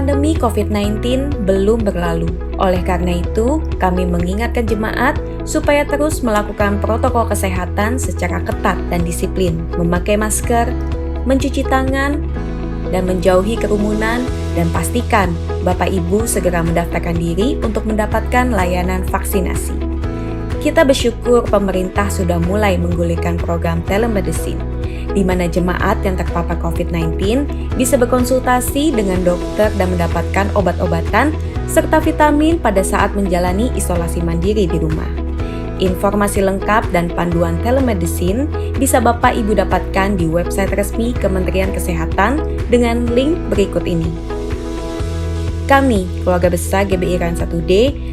pandemi COVID-19 belum berlalu. Oleh karena itu, kami mengingatkan jemaat supaya terus melakukan protokol kesehatan secara ketat dan disiplin, memakai masker, mencuci tangan, dan menjauhi kerumunan, dan pastikan Bapak Ibu segera mendaftarkan diri untuk mendapatkan layanan vaksinasi. Kita bersyukur pemerintah sudah mulai menggulirkan program telemedicine, di mana jemaat yang terpapar COVID-19 bisa berkonsultasi dengan dokter dan mendapatkan obat-obatan serta vitamin pada saat menjalani isolasi mandiri di rumah. Informasi lengkap dan panduan telemedicine bisa Bapak Ibu dapatkan di website resmi Kementerian Kesehatan dengan link berikut ini. Kami, keluarga besar GBI Rayon 1D,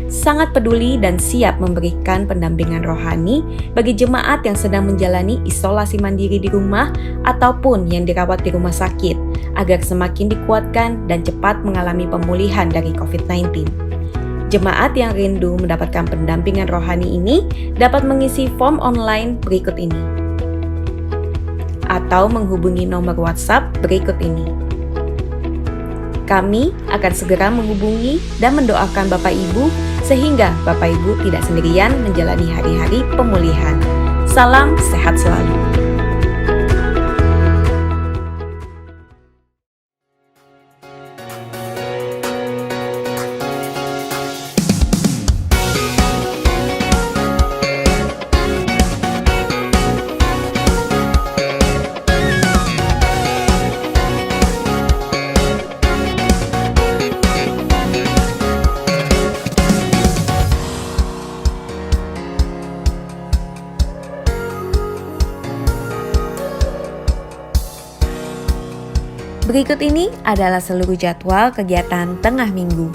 sangat peduli dan siap memberikan pendampingan rohani bagi jemaat yang sedang menjalani isolasi mandiri di rumah ataupun yang dirawat di rumah sakit, agar semakin dikuatkan dan cepat mengalami pemulihan dari COVID-19. Jemaat yang rindu mendapatkan pendampingan rohani ini dapat mengisi form online berikut ini, atau menghubungi nomor WhatsApp berikut ini. Kami akan segera menghubungi dan mendoakan Bapak Ibu sehingga Bapak Ibu tidak sendirian menjalani hari-hari pemulihan. Salam sehat selalu. Berikut ini adalah seluruh jadwal kegiatan tengah minggu.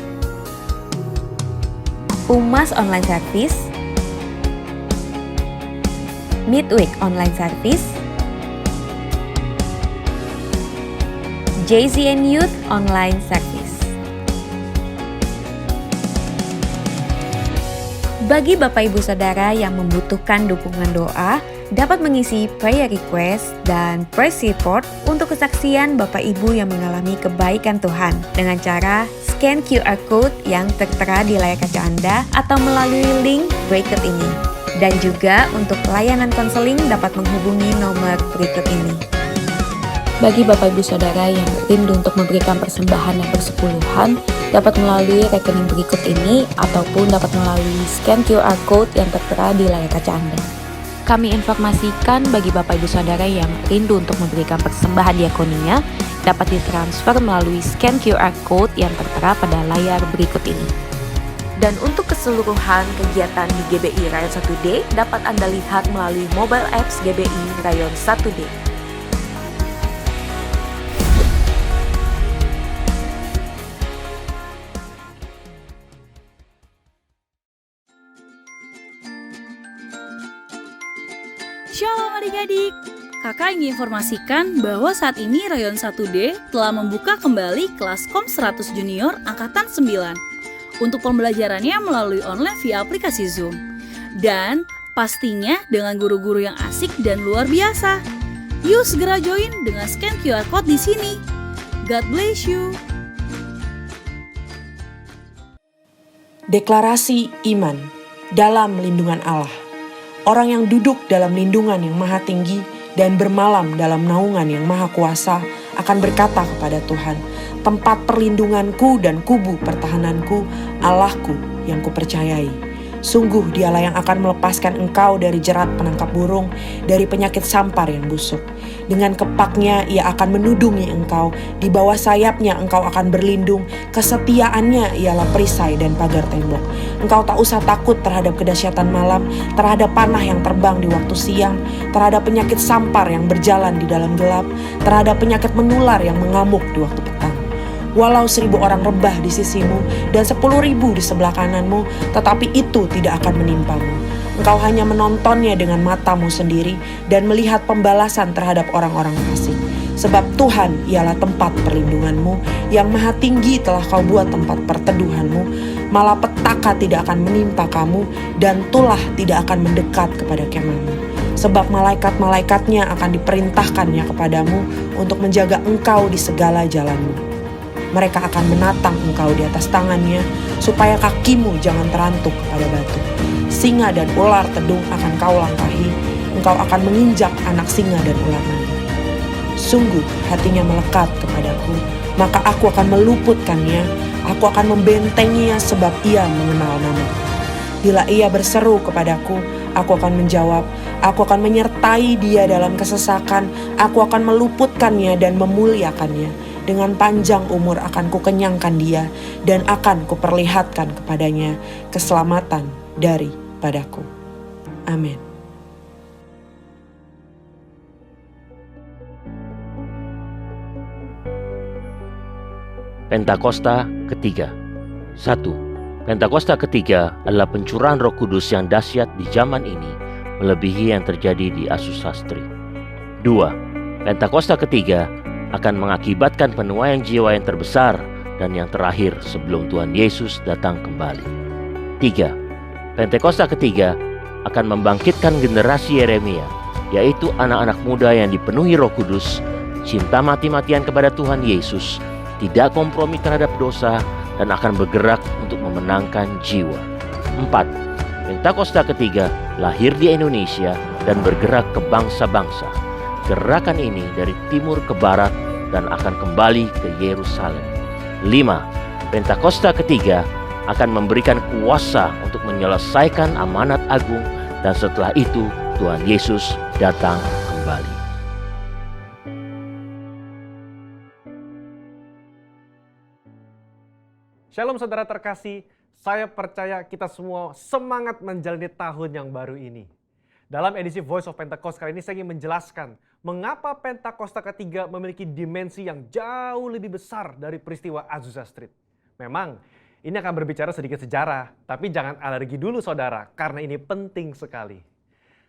Umas Online Service, Midweek Online Service, JZN Youth Online Service. Bagi Bapak Ibu Saudara yang membutuhkan dukungan doa, dapat mengisi prayer request dan praise report untuk kesaksian Bapak Ibu yang mengalami kebaikan Tuhan dengan cara scan QR code yang tertera di layar kaca Anda atau melalui link berikut ini. Dan juga untuk layanan konseling dapat menghubungi nomor berikut ini. Bagi Bapak Ibu Saudara yang rindu untuk memberikan persembahan yang bersepuluhan, dapat melalui rekening berikut ini ataupun dapat melalui scan QR code yang tertera di layar kaca Anda. Kami informasikan bagi Bapak Ibu Saudara yang rindu untuk memberikan persembahan diakonia dapat ditransfer melalui scan QR code yang tertera pada layar berikut ini. Dan untuk keseluruhan kegiatan di GBI Rayon 1D dapat Anda lihat melalui mobile apps GBI Rayon 1D. Shalom adik-adik, kakak ingin informasikan bahwa saat ini Rayon 1D telah membuka kembali kelas KOM 100 Junior Angkatan 9 untuk pembelajarannya melalui online via aplikasi Zoom. Dan pastinya dengan guru-guru yang asik dan luar biasa. Yuk segera join dengan scan QR code di sini. God bless you. Deklarasi iman dalam lindungan Allah. Orang yang duduk dalam lindungan yang maha tinggi dan bermalam dalam naungan yang maha kuasa akan berkata kepada Tuhan, tempat perlindunganku dan kubu pertahananku, Allahku yang kupercayai. Sungguh dialah yang akan melepaskan engkau dari jerat penangkap burung, dari penyakit sampar yang busuk. Dengan kepaknya ia akan menudungi engkau, di bawah sayapnya engkau akan berlindung, kesetiaannya ialah perisai dan pagar tembok. Engkau tak usah takut terhadap kedahsyatan malam, terhadap panah yang terbang di waktu siang, terhadap penyakit sampar yang berjalan di dalam gelap, terhadap penyakit menular yang mengamuk di waktu petang. Walau 1000 orang rebah di sisimu dan 10.000 di sebelah kananmu, tetapi itu tidak akan menimpamu. Engkau hanya menontonnya dengan matamu sendiri dan melihat pembalasan terhadap orang-orang fasik. Sebab Tuhan ialah tempat perlindunganmu, yang maha tinggi telah kau buat tempat perteduhanmu. Malapetaka tidak akan menimpa kamu dan tulah tidak akan mendekat kepada kemahmu. Sebab malaikat-malaikatnya akan diperintahkannya kepadamu untuk menjaga engkau di segala jalanmu. Mereka akan menatang engkau di atas tangannya, supaya kakimu jangan terantuk pada batu. Singa dan ular tedung akan kau langkahi, engkau akan menginjak anak singa dan ular naga. Sungguh hatinya melekat kepadaku, maka aku akan meluputkannya, aku akan membentenginya sebab ia mengenal namaku. Bila ia berseru kepadaku, aku akan menjawab, aku akan menyertai dia dalam kesesakan, aku akan meluputkannya dan memuliakannya. Dengan panjang umur akan kukenyangkan dia, dan akan kuperlihatkan kepadanya keselamatan daripadaku. Amin. Pentakosta ketiga. 1. Pentakosta ketiga adalah pencurahan Roh Kudus yang dahsyat di zaman ini, melebihi yang terjadi di Asusastri. 2. Pentakosta ketiga akan mengakibatkan penuaian jiwa yang terbesar dan yang terakhir sebelum Tuhan Yesus datang kembali. 3. Pentakosta ketiga akan membangkitkan generasi Yeremia, yaitu anak-anak muda yang dipenuhi Roh Kudus, cinta mati-matian kepada Tuhan Yesus, tidak kompromi terhadap dosa, dan akan bergerak untuk memenangkan jiwa. 4. Pentakosta ketiga lahir di Indonesia dan bergerak ke bangsa-bangsa. Gerakan ini dari timur ke barat dan akan kembali ke Yerusalem. 5. Pentakosta ketiga akan memberikan kuasa untuk menyelesaikan amanat agung, dan setelah itu Tuhan Yesus datang kembali. Shalom saudara terkasih, saya percaya kita semua semangat menjalani tahun yang baru ini. Dalam edisi Voice of Pentecost kali ini saya ingin menjelaskan mengapa Pentakosta ketiga memiliki dimensi yang jauh lebih besar dari peristiwa Azusa Street. Memang ini akan berbicara sedikit sejarah, tapi jangan alergi dulu saudara, karena ini penting sekali.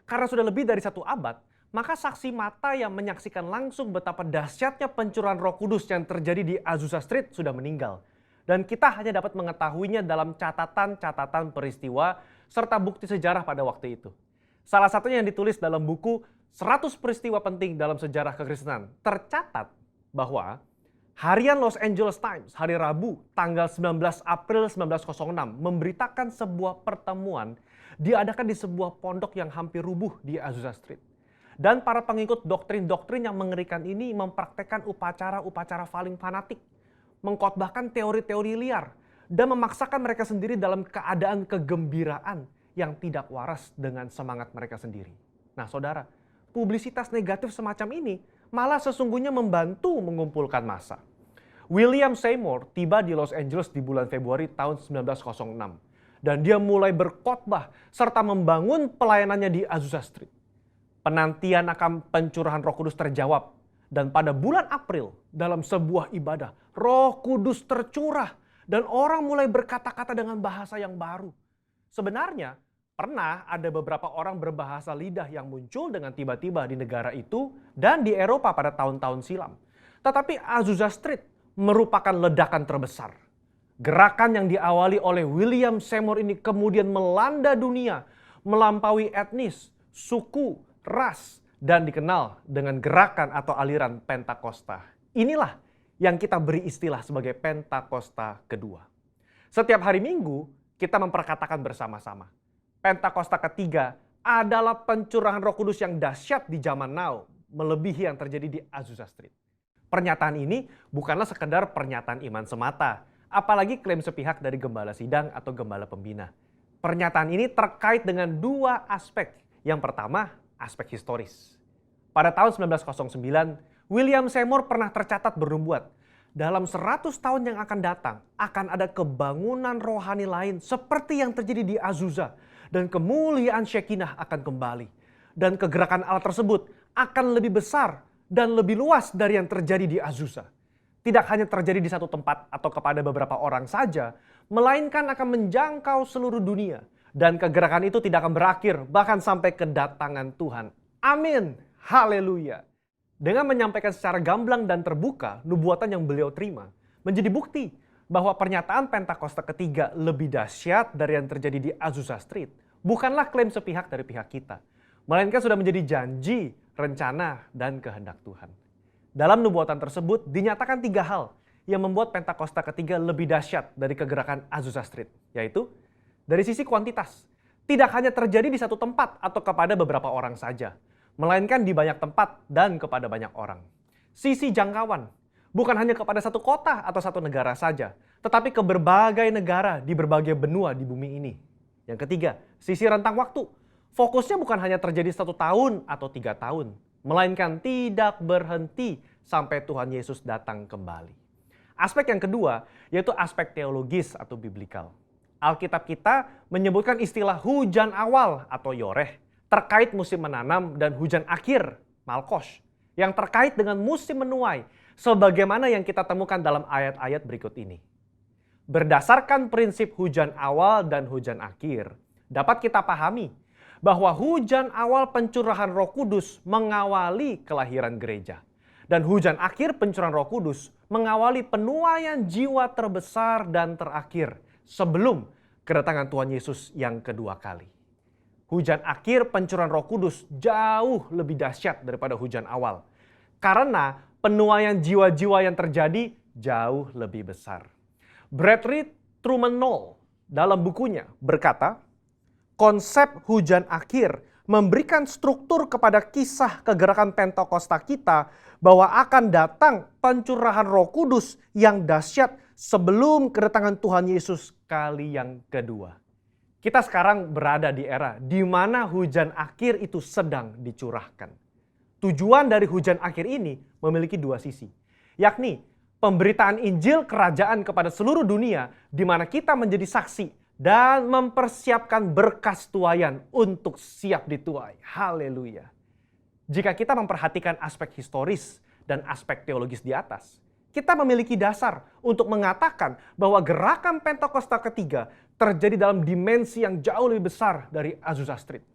Karena sudah lebih dari 1 abad, maka saksi mata yang menyaksikan langsung betapa dahsyatnya pencurahan Roh Kudus yang terjadi di Azusa Street sudah meninggal. Dan kita hanya dapat mengetahuinya dalam catatan-catatan peristiwa serta bukti sejarah pada waktu itu. Salah satunya yang ditulis dalam buku 100 peristiwa penting dalam sejarah kekristenan. Tercatat bahwa harian Los Angeles Times hari Rabu tanggal 19 April 1906 memberitakan sebuah pertemuan diadakan di sebuah pondok yang hampir rubuh di Azusa Street. Dan para pengikut doktrin-doktrin yang mengerikan ini mempraktekkan upacara-upacara paling fanatik, mengkhotbahkan teori-teori liar, dan memaksakan mereka sendiri dalam keadaan kegembiraan yang tidak waras dengan semangat mereka sendiri. Nah saudara, publisitas negatif semacam ini malah sesungguhnya membantu mengumpulkan massa. William Seymour tiba di Los Angeles di bulan Februari tahun 1906. Dan dia mulai berkhotbah serta membangun pelayanannya di Azusa Street. Penantian akan pencurahan Roh Kudus terjawab. Dan pada bulan April, dalam sebuah ibadah, Roh Kudus tercurah dan orang mulai berkata-kata dengan bahasa yang baru. Sebenarnya, pernah ada beberapa orang berbahasa lidah yang muncul dengan tiba-tiba di negara itu dan di Eropa pada tahun-tahun silam. Tetapi Azusa Street merupakan ledakan terbesar. Gerakan yang diawali oleh William Seymour ini kemudian melanda dunia, melampaui etnis, suku, ras, dan dikenal dengan gerakan atau aliran Pentakosta. Inilah yang kita beri istilah sebagai Pentakosta kedua. Setiap hari Minggu kita memperkatakan bersama-sama, Pentakosta ketiga adalah pencurahan Roh Kudus yang dahsyat di zaman now, melebihi yang terjadi di Azusa Street. Pernyataan ini bukanlah sekedar pernyataan iman semata, apalagi klaim sepihak dari gembala sidang atau gembala pembina. Pernyataan ini terkait dengan 2 aspek. Yang pertama, aspek historis. Pada tahun 1909, William Seymour pernah tercatat bernubuat, dalam 100 tahun yang akan datang akan ada kebangunan rohani lain seperti yang terjadi di Azusa, dan kemuliaan Shekinah akan kembali. Dan kegerakan Allah tersebut akan lebih besar dan lebih luas dari yang terjadi di Azusa. Tidak hanya terjadi di satu tempat atau kepada beberapa orang saja, melainkan akan menjangkau seluruh dunia. Dan kegerakan itu tidak akan berakhir, bahkan sampai kedatangan Tuhan. Amin. Haleluya. Dengan menyampaikan secara gamblang dan terbuka nubuatan yang beliau terima, menjadi bukti bahwa pernyataan Pentakosta ketiga lebih dahsyat dari yang terjadi di Azusa Street bukanlah klaim sepihak dari pihak kita, melainkan sudah menjadi janji, rencana, dan kehendak Tuhan. Dalam nubuatan tersebut dinyatakan 3 hal yang membuat Pentakosta ketiga lebih dahsyat dari kegerakan Azusa Street, yaitu dari sisi kuantitas. Tidak hanya terjadi di satu tempat atau kepada beberapa orang saja, melainkan di banyak tempat dan kepada banyak orang. Sisi jangkauan, bukan hanya kepada satu kota atau satu negara saja, tetapi ke berbagai negara di berbagai benua di bumi ini. Yang ketiga, sisi rentang waktu. Fokusnya bukan hanya terjadi 1 tahun atau 3 tahun, melainkan tidak berhenti sampai Tuhan Yesus datang kembali. Aspek yang kedua yaitu aspek teologis atau biblikal. Alkitab kita menyebutkan istilah hujan awal atau yoreh terkait musim menanam dan hujan akhir, malkos, yang terkait dengan musim menuai, sebagaimana yang kita temukan dalam ayat-ayat berikut ini. Berdasarkan prinsip hujan awal dan hujan akhir, dapat kita pahami bahwa hujan awal pencurahan Roh Kudus mengawali kelahiran gereja. Dan hujan akhir pencurahan Roh Kudus mengawali penuaian jiwa terbesar dan terakhir sebelum kedatangan Tuhan Yesus yang kedua kali. Hujan akhir pencurahan Roh Kudus jauh lebih dahsyat daripada hujan awal. Karena penuaian jiwa-jiwa yang terjadi jauh lebih besar. Bradley Truman Knoll dalam bukunya berkata, konsep hujan akhir memberikan struktur kepada kisah kegerakan Pentakosta kita bahwa akan datang pencurahan Roh Kudus yang dahsyat sebelum kedatangan Tuhan Yesus kali yang kedua. Kita sekarang berada di era di mana hujan akhir itu sedang dicurahkan. Tujuan dari hujan akhir ini memiliki 2 sisi, yakni pemberitaan Injil Kerajaan kepada seluruh dunia di mana kita menjadi saksi dan mempersiapkan berkas tuaian untuk siap dituai. Haleluya. Jika kita memperhatikan aspek historis dan aspek teologis di atas, kita memiliki dasar untuk mengatakan bahwa gerakan Pentakosta ketiga terjadi dalam dimensi yang jauh lebih besar dari Azusa Street.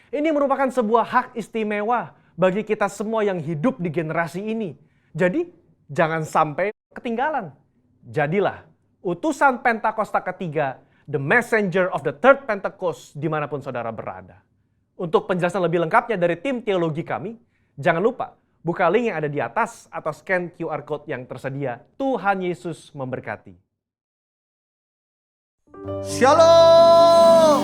Ini merupakan sebuah hak istimewa bagi kita semua yang hidup di generasi ini. Jadi, jangan sampai ketinggalan. Jadilah utusan Pentakosta ketiga, the messenger of the third Pentecost dimanapun saudara berada. Untuk penjelasan lebih lengkapnya dari tim teologi kami, jangan lupa buka link yang ada di atas atau scan QR Code yang tersedia. Tuhan Yesus memberkati. Shalom.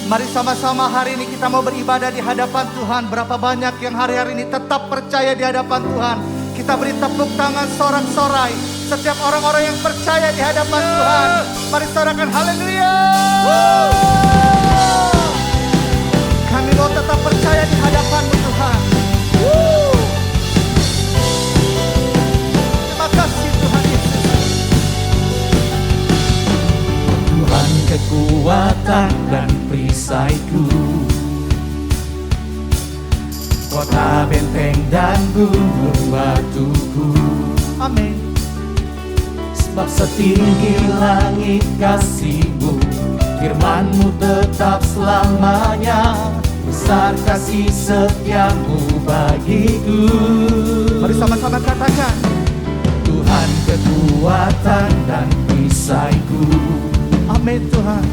Mari sama-sama hari ini kita mau beribadah di hadapan Tuhan. Berapa banyak yang hari-hari ini tetap percaya di hadapan Tuhan. Kita beri tepuk tangan sorak-sorai. Setiap orang-orang yang percaya di hadapan Tuhan. Mari sorakan haleluya. Kami mau tetap percaya di hadapan-Mu Tuhan. Terima kasih Tuhan Yesus. Tuhan kekuatan dan perisaiku, kota benteng dan gunung batuku. Amin. Sebab setinggi langit kasih-Mu, firman-Mu tetap selamanya. Besar kasih setia-Mu bagiku. Mari sama-sama katakan. Tuhan kekuatan dan perisaiku. Amin Tuhan.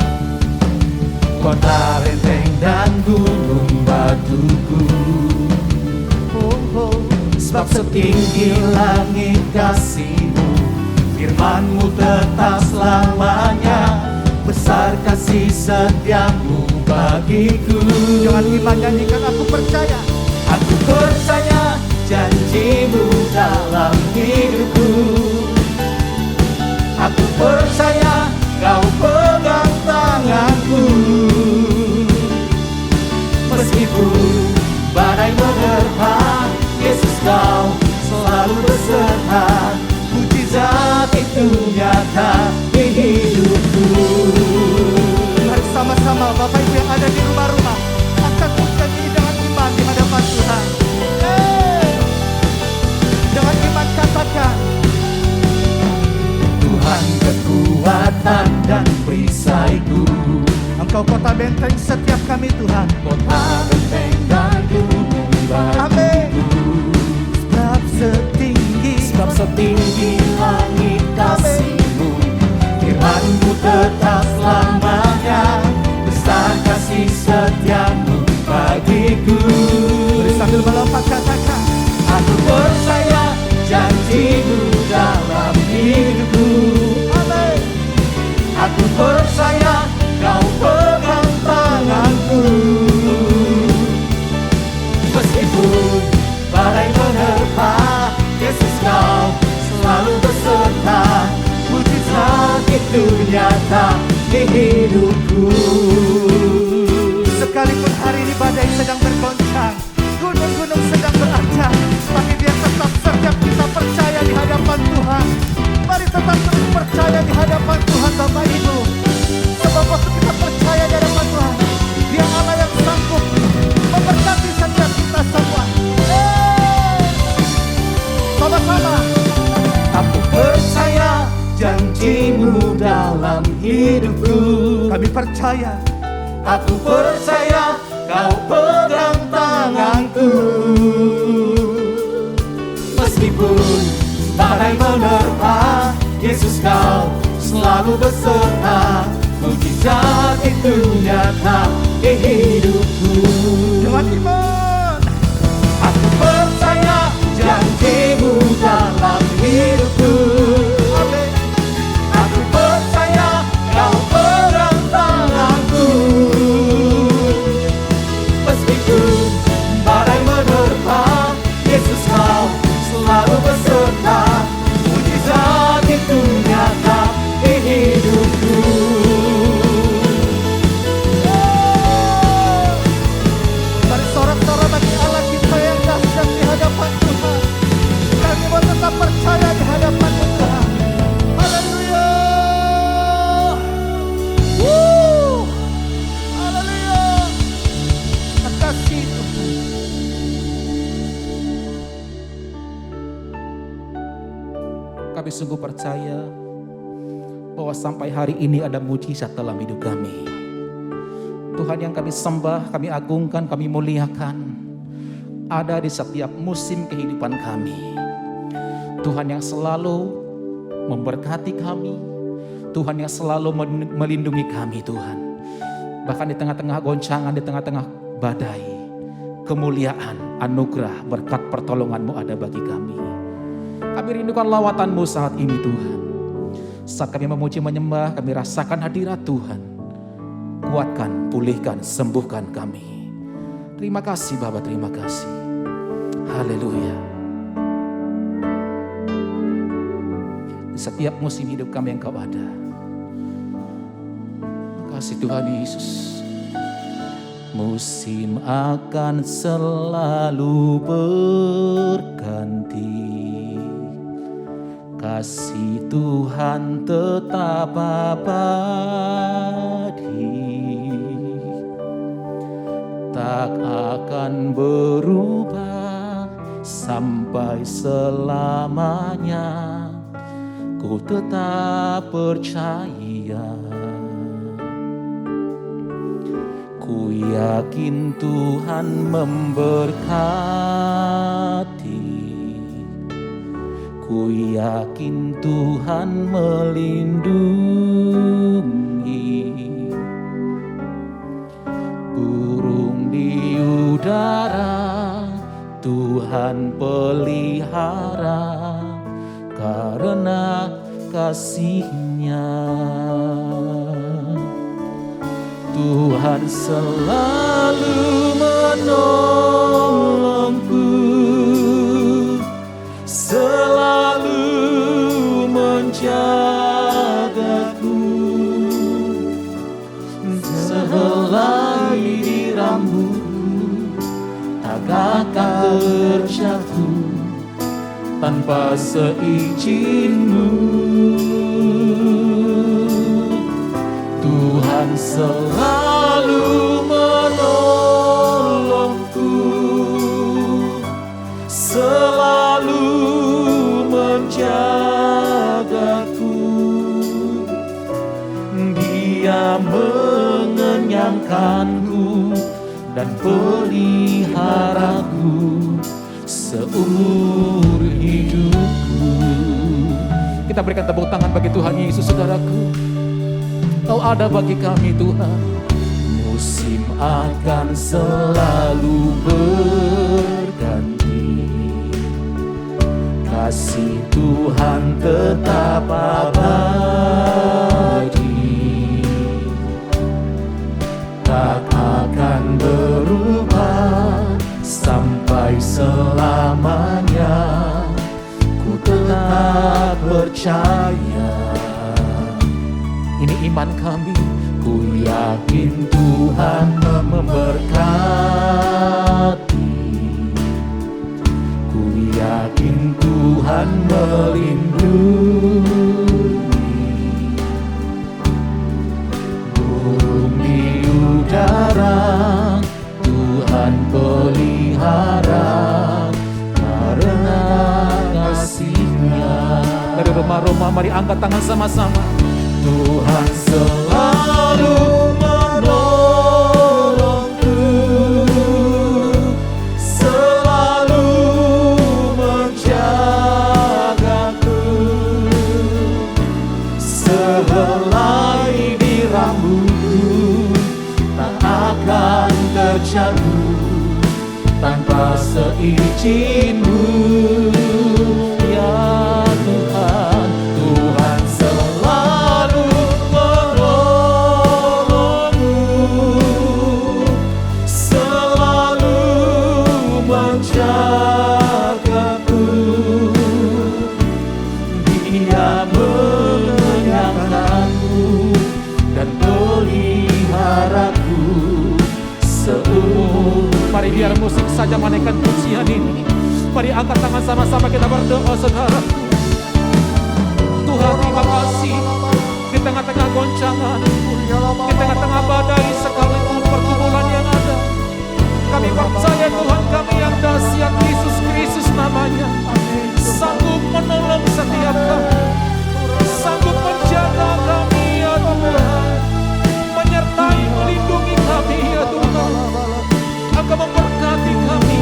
Kota benteng dan gunung batuku. Sebab setinggi langit kasih-Mu, firman-Mu tetap selamanya. Besar kasih setia-Mu bagiku. Jangan iman nyanyikan aku percaya. Aku percaya janji-Mu dalam hidupku. Aku percaya Kau pegang tanganku. Meskipun badai menerpa, Yesus Kau selalu beserta. Mujizat itu nyata di hidupku. Mari sama-sama Bapak Ibu yang ada di rumah-rumah, angkat pujian ini dengan iman di hadapan Tuhan. Dengan iman katakan. Tuhan kekuatan dan perisaiku. Engkau kota benteng setiap kami Tuhan. Kota benteng dan gunung batuku. Sebab setinggi langit kasih-Mu, firman-Mu tetap selamanya. Besar kasih setia-Mu bagiku. Beri sambil melompat katakan. Aku percaya janji-Mu dalam hidupku. nyata di hidupku. Sekalipun hari ini badai sedang bergoncang, gunung-gunung sedang berancam, tapi biar tetap setiap kita percaya di hadapan Tuhan. Mari tetap terus percaya di hadapan Tuhan Bapak Ibu. Sebab waktu kita percaya di hadapan Tuhan, Dia Allah yang sanggup memberkati setiap kita semua. Sama-sama. Aku percaya janji-Mu dalam hidupku. Kami percaya. Aku percaya Kau pegang tanganku. Meskipun badai menerpa, Yesus Kau selalu beserta. Mujizat itu nyata di hidupku. Dengan iman. Aku percaya janji-Mu dalam hidupku. Amin. Aku percaya Kau pegang tanganku. Meskipun badai menerpa, Yesus Kau selalu beserta. Mujizat itu nyata di hidupku. Mari sorak-sorak bagi Allah kita yang dahsyat di hadapan Tuhan. Kami mau tetap percaya di hadapan Tuhan. Haleluya. Haleluya. Terima kasih Tuhan. Kami sungguh percaya bahwa sampai hari ini ada mujizat dalam hidup kami. Tuhan yang kami sembah, kami agungkan, kami muliakan, ada di setiap musim kehidupan kami. Tuhan yang selalu memberkati kami, Tuhan yang selalu melindungi kami Tuhan. Bahkan di tengah-tengah goncangan, di tengah-tengah badai, kemuliaan, anugerah, berkat pertolongan-Mu ada bagi kami. Kami rindukan lawatan-Mu saat ini Tuhan. Saat kami memuji menyembah, kami rasakan hadirat Tuhan. Kuatkan, pulihkan, sembuhkan kami. Terima kasih Bapa, terima kasih. Haleluya. Di setiap musim hidup kami Engkau ada. Terima kasih Tuhan Yesus. Musim akan selalu berganti, kasih Tuhan tetap abadi, tak akan berubah sampai selamanya. Ku tetap percaya, ku yakin Tuhan memberkati, ku yakin Tuhan melindungi. Burung di udara Tuhan pelihara, karena kasih-Nya. Tuhan selalu menolongku, selalu menjagaku. Sehelai di rambutku tak akan terjatuh tanpa seizin-Mu. Tuhan selalu menolongku, selalu menjagaku. Dia mengenyangkanku dan peliharaku seumur hidupku. Kita berikan tepuk tangan bagi Tuhan Yesus, saudaraku. Kau ada bagi kami Tuhan. Musim akan selalu berganti, kasih Tuhan tetap abadi, tak akan berubah sampai selamanya. Ku tetap percaya, Ini iman kami. Ku yakin Tuhan memberkati, ku yakin Tuhan melindungi, burung di udara Tuhan pelihara karena kasih-Nya. Dari rumah-rumah mari angkat tangan sama-sama. Tuhan selalu menolongku, selalu menjagaku, sehelai di rambutku tak akan terjatuh tanpa seizin-Mu, ya Tuhan. Tuhan selalu menolongku, selalu menjagaku, Dia mengenyangkanku dan peliharaku seumur. Mari biar musik saja menaikkan pujian ini. Mari angkat tangan sama-sama kita berdoa, saudaraku. Tuhan, terima kasih di tengah-tengah goncangan, di tengah-tengah badai sekalipun pergumulan yang ada. Kami percaya Tuhan kami yang dahsyat, Yesus Kristus namanya, sanggup menolong setiap kami, sanggup menjaga kami ya Tuhan, menyertai melindungi kami ya Tuhan. Engkau memberkati kami,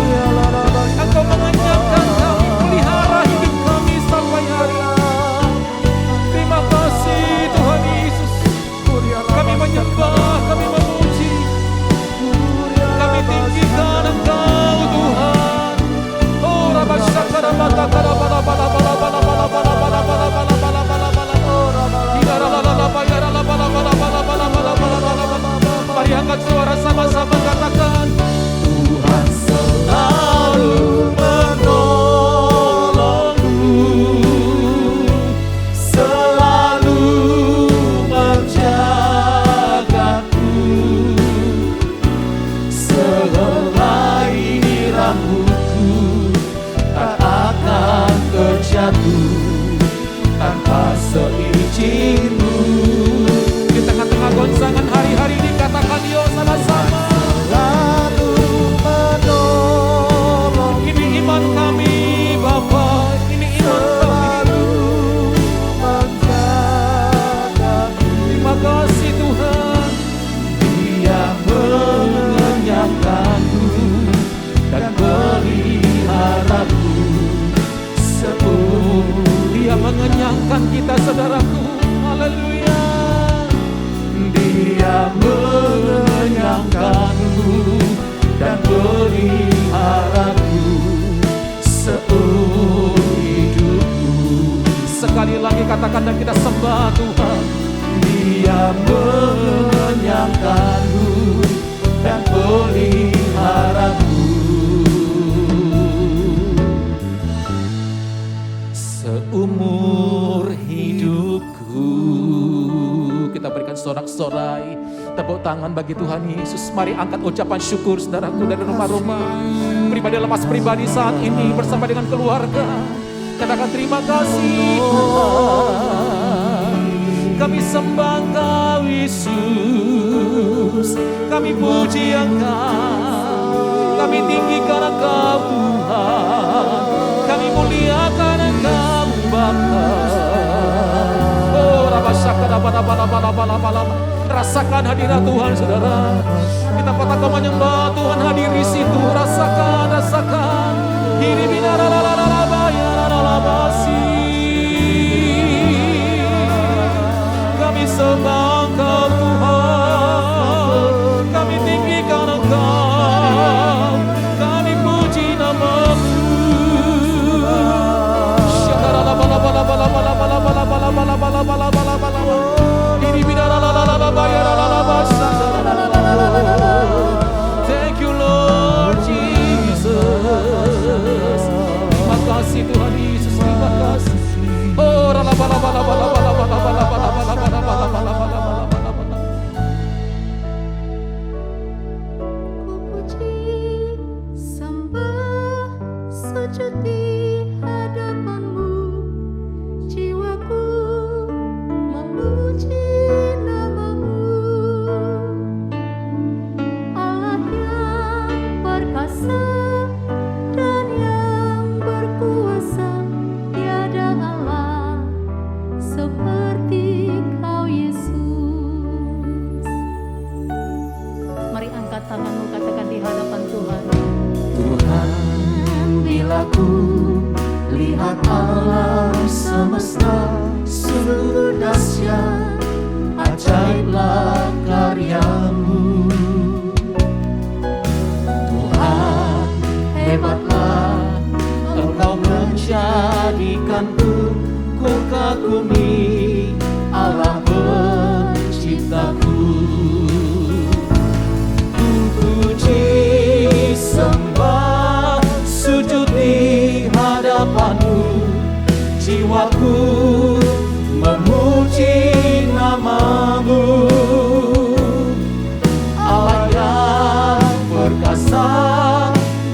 Engkau mengenyangkan kami, pelihara hidup kami sampai hari ini. Terima kasih Tuhan Yesus. Kami menyembah, kami memuji, kami tinggikan Engkau Tuhan. Oh Rabbashakara Batakara Bala Bala Bala Bala Bala Bala Bala Bala Bala Bala Bala Bala Bala. Mari angkat suara sama-sama katakan, Tuhan selalu menolongku, selalu menjagaku, sehelai di rambutku tak akan terjatuh tanpa seizin-Mu. Di tengah-tengah goncangan hari-hari ini katakan yo sama-sama, selalu menolong. Ini iman kami Bapa, ini iman kami. Terima kasih Tuhan. Dia mengenyangkanku dan peliharaku seumur. Dia mengenyangkan kita saudaraku. Haleluya. Dia mengenyangkanku dan peliharaku seumur hidupku. Sekali lagi katakan dan kita sembah Tuhan. Dia mengenyangkanku dan peliharaku seumur hidupku. Kita berikan sorak-sorai tepuk tangan bagi Tuhan Yesus. Mari angkat ucapan syukur saudaraku dari rumah-rumah, pribadi lepas pribadi saat ini bersama dengan keluarga. Katakan terima kasih Tuhan. Kami sembah Engkau Yesus, kami puji Engkau, kami tinggikan Engkau Tuhan, kami muliakan Engkau Bapa. Rasakan hadirat Tuhan saudara. Kita katakan menyembah Tuhan hadir di situ. Rasakan, rasakan. Kami sembah Engkau Tuhan, kami tinggikan Engkau, kami puji nama-Mu. Thank you Lord Jesus. Terima kasih Tuhan Yesus, terima kasih. Oh, seperti Kau Yesus. Mari angkat tanganmu, katakan di hadapan Tuhan. Tuhan, bila ku lihat alam semesta, sungguh dahsyat, ajaiblah karyamu. Tuhan, hebatlah Engkau menjadikanku, ku kagumi Allah penciptaku. Ku puji sembah sujud di hadapanmu, jiwaku memuji namamu. Allah yang perkasa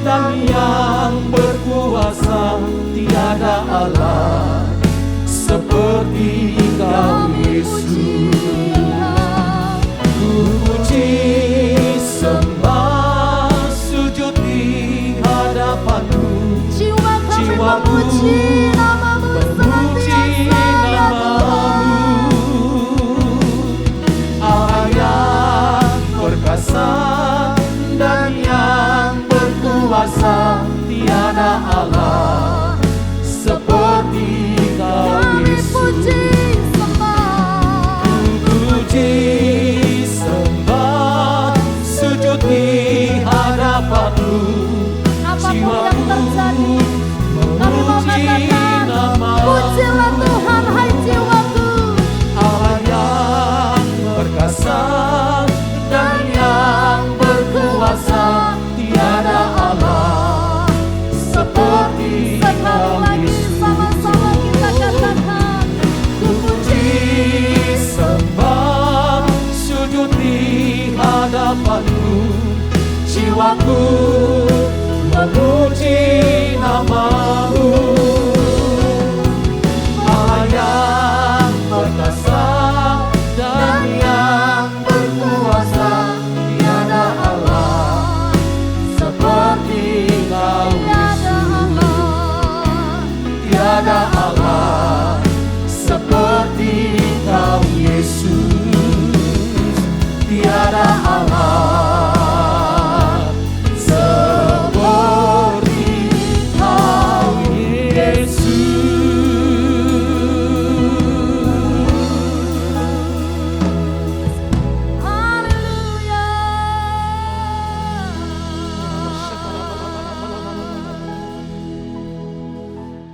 dan yang berkuasa, tiada Allah seperti Kau Yesus. Ku puji sembah sujud di hadapanmu, jiwaku memuji namamu. Allah yang perkasa dan yang berkuasa, tiada Allah seperti Kau Yesus. Ku puji sembah sujud di hadapanmu, jiwaku memuji namamu. Pujilah Tuhan, hai jiwaku. Allah yang perkasa dan yang berkuasa, tiada Allah seperti Kau Yesus. Sama-sama kita katakan, Ku puji sembah sujud di hadapanmu, jiwaku memuji namamu. Allah yang perkasa dan yang berkuasa, tiada Allah seperti Kau Yesus. Tiada Allah seperti Kau Yesus. Tiada Allah seperti Kau Yesus.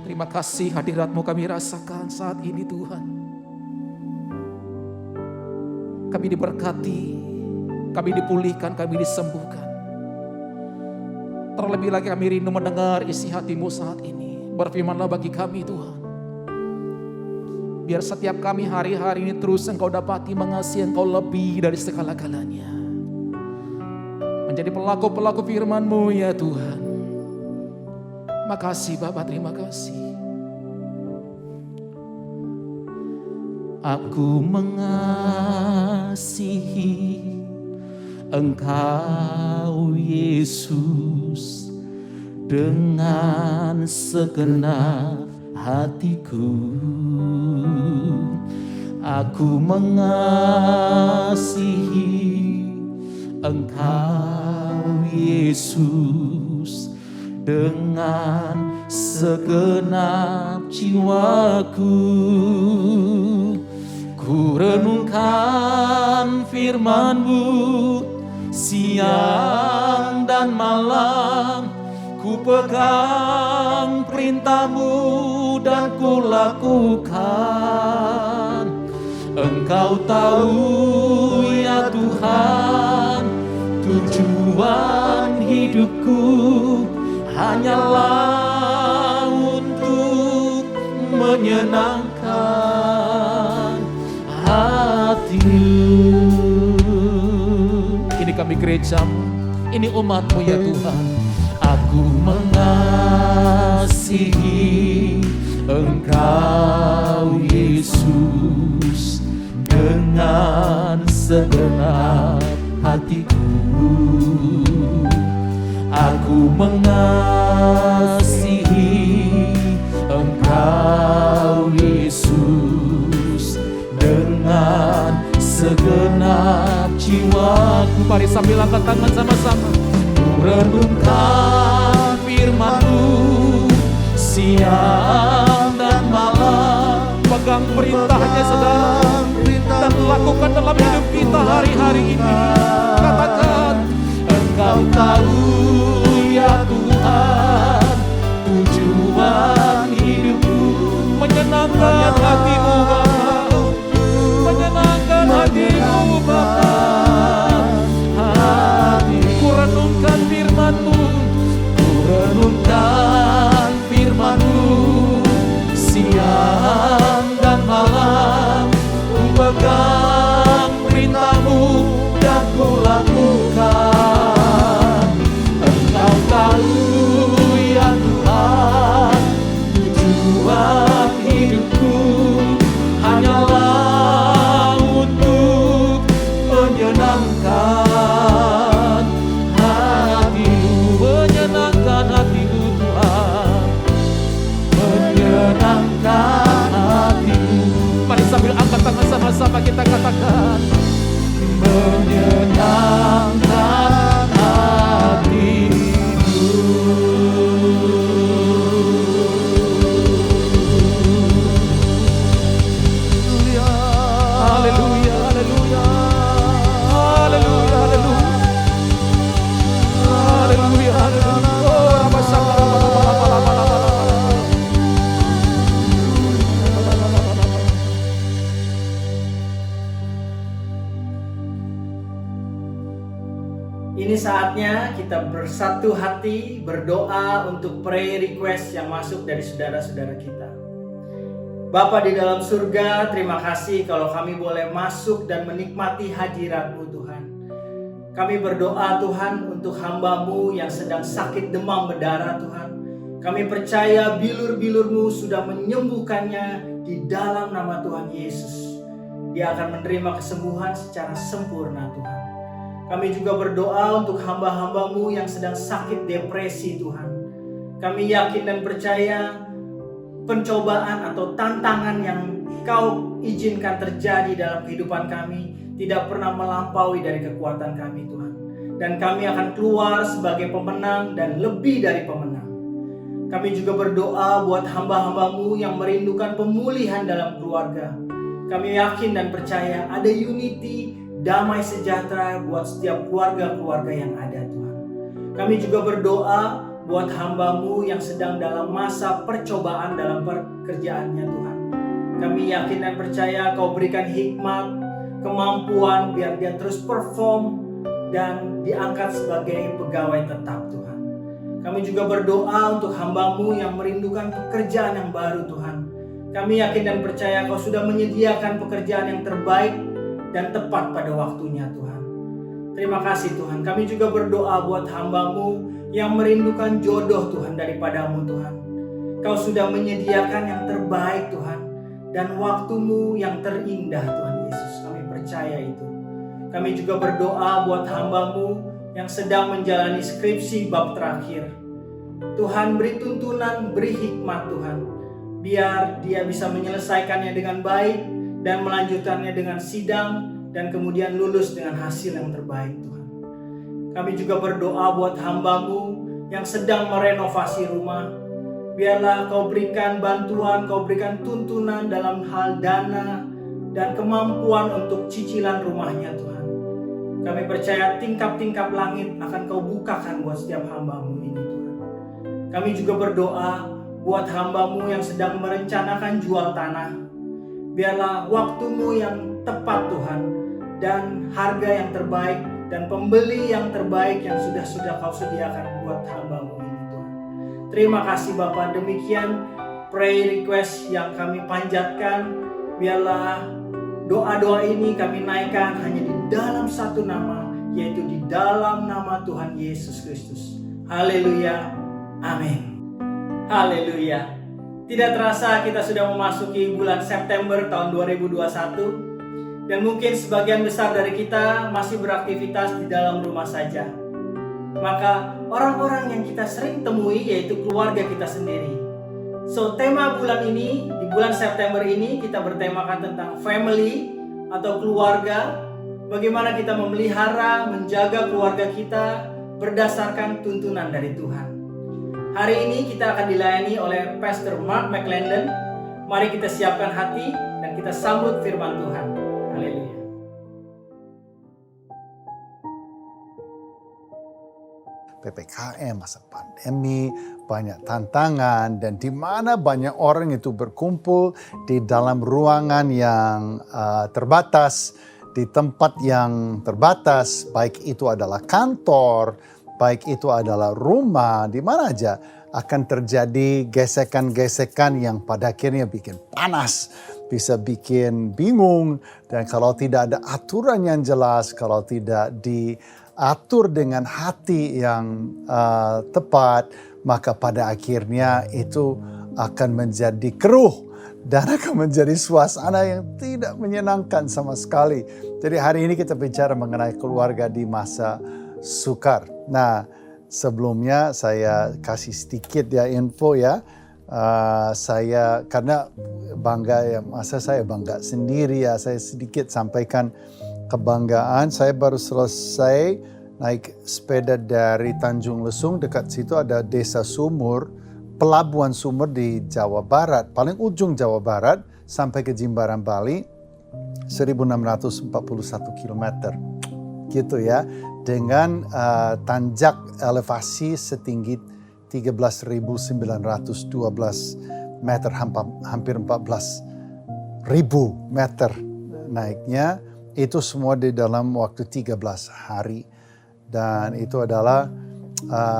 Terima kasih hadirat-Mu kami rasakan saat ini Tuhan. Kami diberkati, kami dipulihkan, kami disembuhkan. Terlebih lagi kami rindu mendengar isi hati-Mu saat ini. Berfirmanlah bagi kami Tuhan. Biar setiap kami hari-hari ini terus Engkau dapati mengasihi Engkau lebih dari segala-galanya. Menjadi pelaku-pelaku firman-Mu ya Tuhan. Makasih Bapa, terima kasih. Aku mengasihi Engkau Yesus dengan segenap hatiku. Aku mengasihi Engkau Yesus dengan segenap jiwaku. Ku renungkan firman-Mu siang dan malam, ku pegang perintah-Mu dan ku lakukan. Engkau tahu ya Tuhan, tujuan hidupku hanyalah untuk menyenangkan hati-Mu. Ini kami gereja-Mu, ini umat-Mu ya Tuhan. Aku mengasihi Engkau Yesus dengan segenap hatiku. Aku mengasihi Engkau Yesus aku. Mari sambil angkat tangan sama-sama. Ku renungkan firman-Mu siang dan malam. Pegang perintahnya saudara, dan lakukan dalam hidup kita hari-hari ini. Katakan, Engkau tahu ya Tuhan tujuan hidupku, menyenangkan hatimu Bapa, menyenangkan hatimu Bapa. Ku renungkan firman-Mu, ku renungkan firman-Mu siang dan malam. Ku pegang perintah-Mu dan ku lakukan. Engkau tahu ya Tuhan tujuan hidupku hanyalah untuk menyenangkan hati-Mu, menyenangkan hatimu Tuhan, menyenangkan hati-Mu, mari sambil angkat tangan sama-sama kita katakan, menyenangkan hati-Mu. haleluya, haleluya, haleluya, haleluya, haleluya, haleluya. Oh, Ramasaka, Ini saatnya kita bersatu hati berdoa untuk prayer request yang masuk dari saudara-saudara kita. Bapa di dalam surga, terima kasih kalau kami boleh masuk dan menikmati hadirat-Mu Tuhan. Kami berdoa Tuhan untuk hamba-Mu yang sedang sakit demam berdarah Tuhan. Kami percaya bilur-bilur-Mu sudah menyembuhkannya di dalam nama Tuhan Yesus. Dia akan menerima kesembuhan secara sempurna Tuhan. Kami juga berdoa untuk hamba-hamba-Mu yang sedang sakit depresi Tuhan. Kami yakin dan percaya pencobaan atau tantangan yang Kau izinkan terjadi dalam kehidupan kami tidak pernah melampaui dari kekuatan kami Tuhan. Dan kami akan keluar sebagai pemenang dan lebih dari pemenang. Kami juga berdoa buat hamba-hamba-Mu yang merindukan pemulihan dalam keluarga. Kami yakin dan percaya ada unity, damai sejahtera buat setiap keluarga-keluarga yang ada Tuhan. Kami juga berdoa buat hamba-Mu yang sedang dalam masa percobaan dalam pekerjaannya Tuhan. Kami yakin dan percaya Kau berikan hikmat, kemampuan biar dia terus perform dan diangkat sebagai pegawai tetap Tuhan. Kami juga berdoa untuk hamba-Mu yang merindukan pekerjaan yang baru Tuhan. Kami yakin dan percaya Kau sudah menyediakan pekerjaan yang terbaik dan tepat pada waktunya Tuhan. Terima kasih Tuhan. Kami juga berdoa buat hamba-Mu yang merindukan jodoh Tuhan daripada-Mu Tuhan. Kau sudah menyediakan yang terbaik Tuhan, dan waktu-Mu yang terindah Tuhan Yesus. Kami percaya itu. Kami juga berdoa buat hamba-Mu yang sedang menjalani skripsi bab terakhir. Tuhan beri tuntunan, beri hikmat Tuhan, biar dia bisa menyelesaikannya dengan baik dan melanjutkannya dengan sidang dan kemudian lulus dengan hasil yang terbaik Tuhan. Kami juga berdoa buat hamba-Mu yang sedang merenovasi rumah. Biarlah Kau berikan bantuan, Kau berikan tuntunan dalam hal dana dan kemampuan untuk cicilan rumahnya Tuhan. Kami percaya tingkap-tingkap langit akan Kau bukakan buat setiap hamba-Mu ini Tuhan. Kami juga berdoa buat hamba-Mu yang sedang merencanakan jual tanah. Biarlah waktu-Mu yang tepat Tuhan, dan harga yang terbaik dan pembeli yang terbaik yang sudah Kau sediakan buat hamba-Mu ini Tuhan. Terima kasih Bapa. Demikian prayer request yang kami panjatkan. Biarlah doa-doa ini kami naikkan hanya di dalam satu nama, yaitu di dalam nama Tuhan Yesus Kristus. Haleluya. Amin. Haleluya. Tidak terasa kita sudah memasuki bulan September tahun 2021. Dan mungkin sebagian besar dari kita masih beraktivitas di dalam rumah saja. Maka orang-orang yang kita sering temui yaitu keluarga kita sendiri. So tema bulan ini, di bulan September ini kita bertemakan tentang family atau keluarga. bagaimana kita memelihara, menjaga keluarga kita berdasarkan tuntunan dari Tuhan. Hari ini kita akan dilayani oleh Pastor Mark McClendon. Mari kita siapkan hati dan kita sambut firman Tuhan. Haleluya. PPKM, masa pandemi, banyak tantangan, dan di mana banyak orang itu berkumpul di dalam ruangan yang terbatas, di tempat yang terbatas, baik itu adalah kantor, baik itu adalah rumah, di mana aja akan terjadi gesekan-gesekan yang pada akhirnya bikin panas, bisa bikin bingung, dan kalau tidak ada aturan yang jelas, kalau tidak diatur dengan hati yang tepat, maka pada akhirnya itu akan menjadi keruh dan akan menjadi suasana yang tidak menyenangkan sama sekali. Jadi hari ini kita bicara mengenai keluarga di masa sukar. Nah, sebelumnya saya kasih sedikit info ya. Saya karena bangga ya, masa saya bangga sendiri ya, saya sedikit sampaikan kebanggaan. Saya baru selesai naik sepeda dari Tanjung Lesung, dekat situ ada desa Sumur, pelabuhan Sumur di Jawa Barat, paling ujung Jawa Barat sampai ke Jimbaran Bali 1641 km gitu ya, dengan tanjak elevasi setinggi 13.912 meter, hampir 14.000 meter naiknya. Itu semua di dalam waktu 13 hari. Dan itu adalah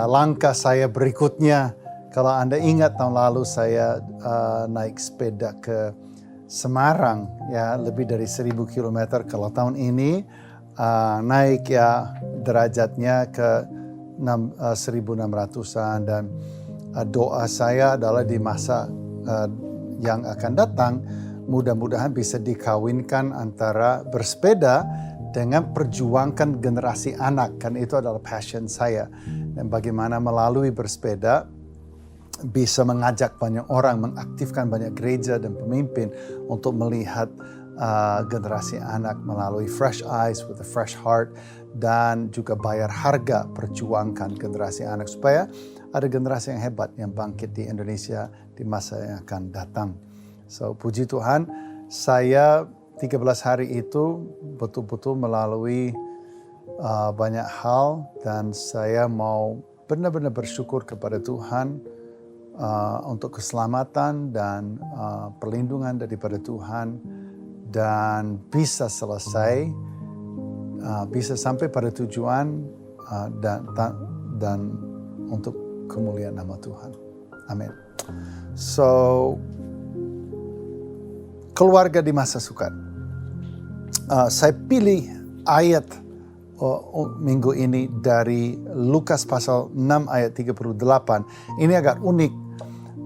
langkah saya berikutnya. Kalau Anda ingat tahun lalu saya naik sepeda ke Semarang ya, lebih dari 1.000 km. Kalau tahun ini naik ya derajatnya ke 1.600-an, dan doa saya adalah di masa yang akan datang mudah-mudahan bisa dikawinkan antara bersepeda dengan perjuangkan generasi anak, kan itu adalah passion saya. Dan bagaimana melalui bersepeda bisa mengajak banyak orang, mengaktifkan banyak gereja dan pemimpin untuk melihat generasi anak melalui fresh eyes with a fresh heart, dan juga bayar harga perjuangkan generasi anak supaya ada generasi yang hebat yang bangkit di Indonesia di masa yang akan datang. So puji Tuhan, saya 13 hari itu betul-betul melalui banyak hal, dan saya mau benar-benar bersyukur kepada Tuhan untuk keselamatan dan perlindungan daripada Tuhan, dan bisa selesai, bisa sampai pada tujuan dan untuk kemuliaan nama Tuhan. Amin. So, keluarga di masa sukar. Saya pilih ayat minggu ini dari Lukas pasal 6 ayat 38. Ini agak unik,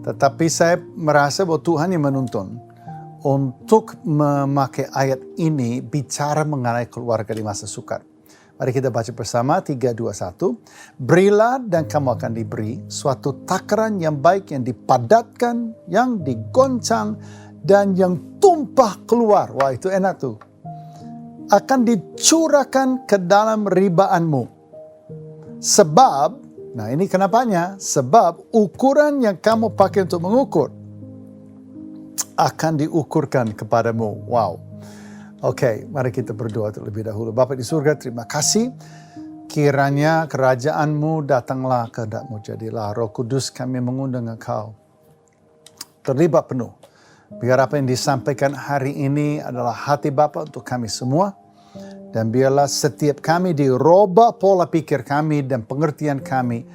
tetapi saya merasa bahwa Tuhan yang menuntun untuk memakai ayat ini bicara mengenai keluarga di masa sukar. Mari kita baca bersama, 3, 2, 1. Berilah dan kamu akan diberi suatu takaran yang baik, yang dipadatkan, yang digoncang, dan yang tumpah keluar. Wah, itu enak tuh. Akan dicurahkan ke dalam ribaanmu. Sebab, nah ini kenapanya? Sebab ukuran yang kamu pakai untuk mengukur akan diukurkan kepadamu. Wow. Oke, mari kita berdoa terlebih dahulu. Bapa di surga, terima kasih. Kiranya kerajaan-Mu datanglah, kehendak-Mu jadilah. Roh Kudus, kami mengundang Engkau. Terlibat penuh. Biar apa yang disampaikan hari ini adalah hati Bapa untuk kami semua. Dan biarlah setiap kami dirubah pola pikir kami dan pengertian kami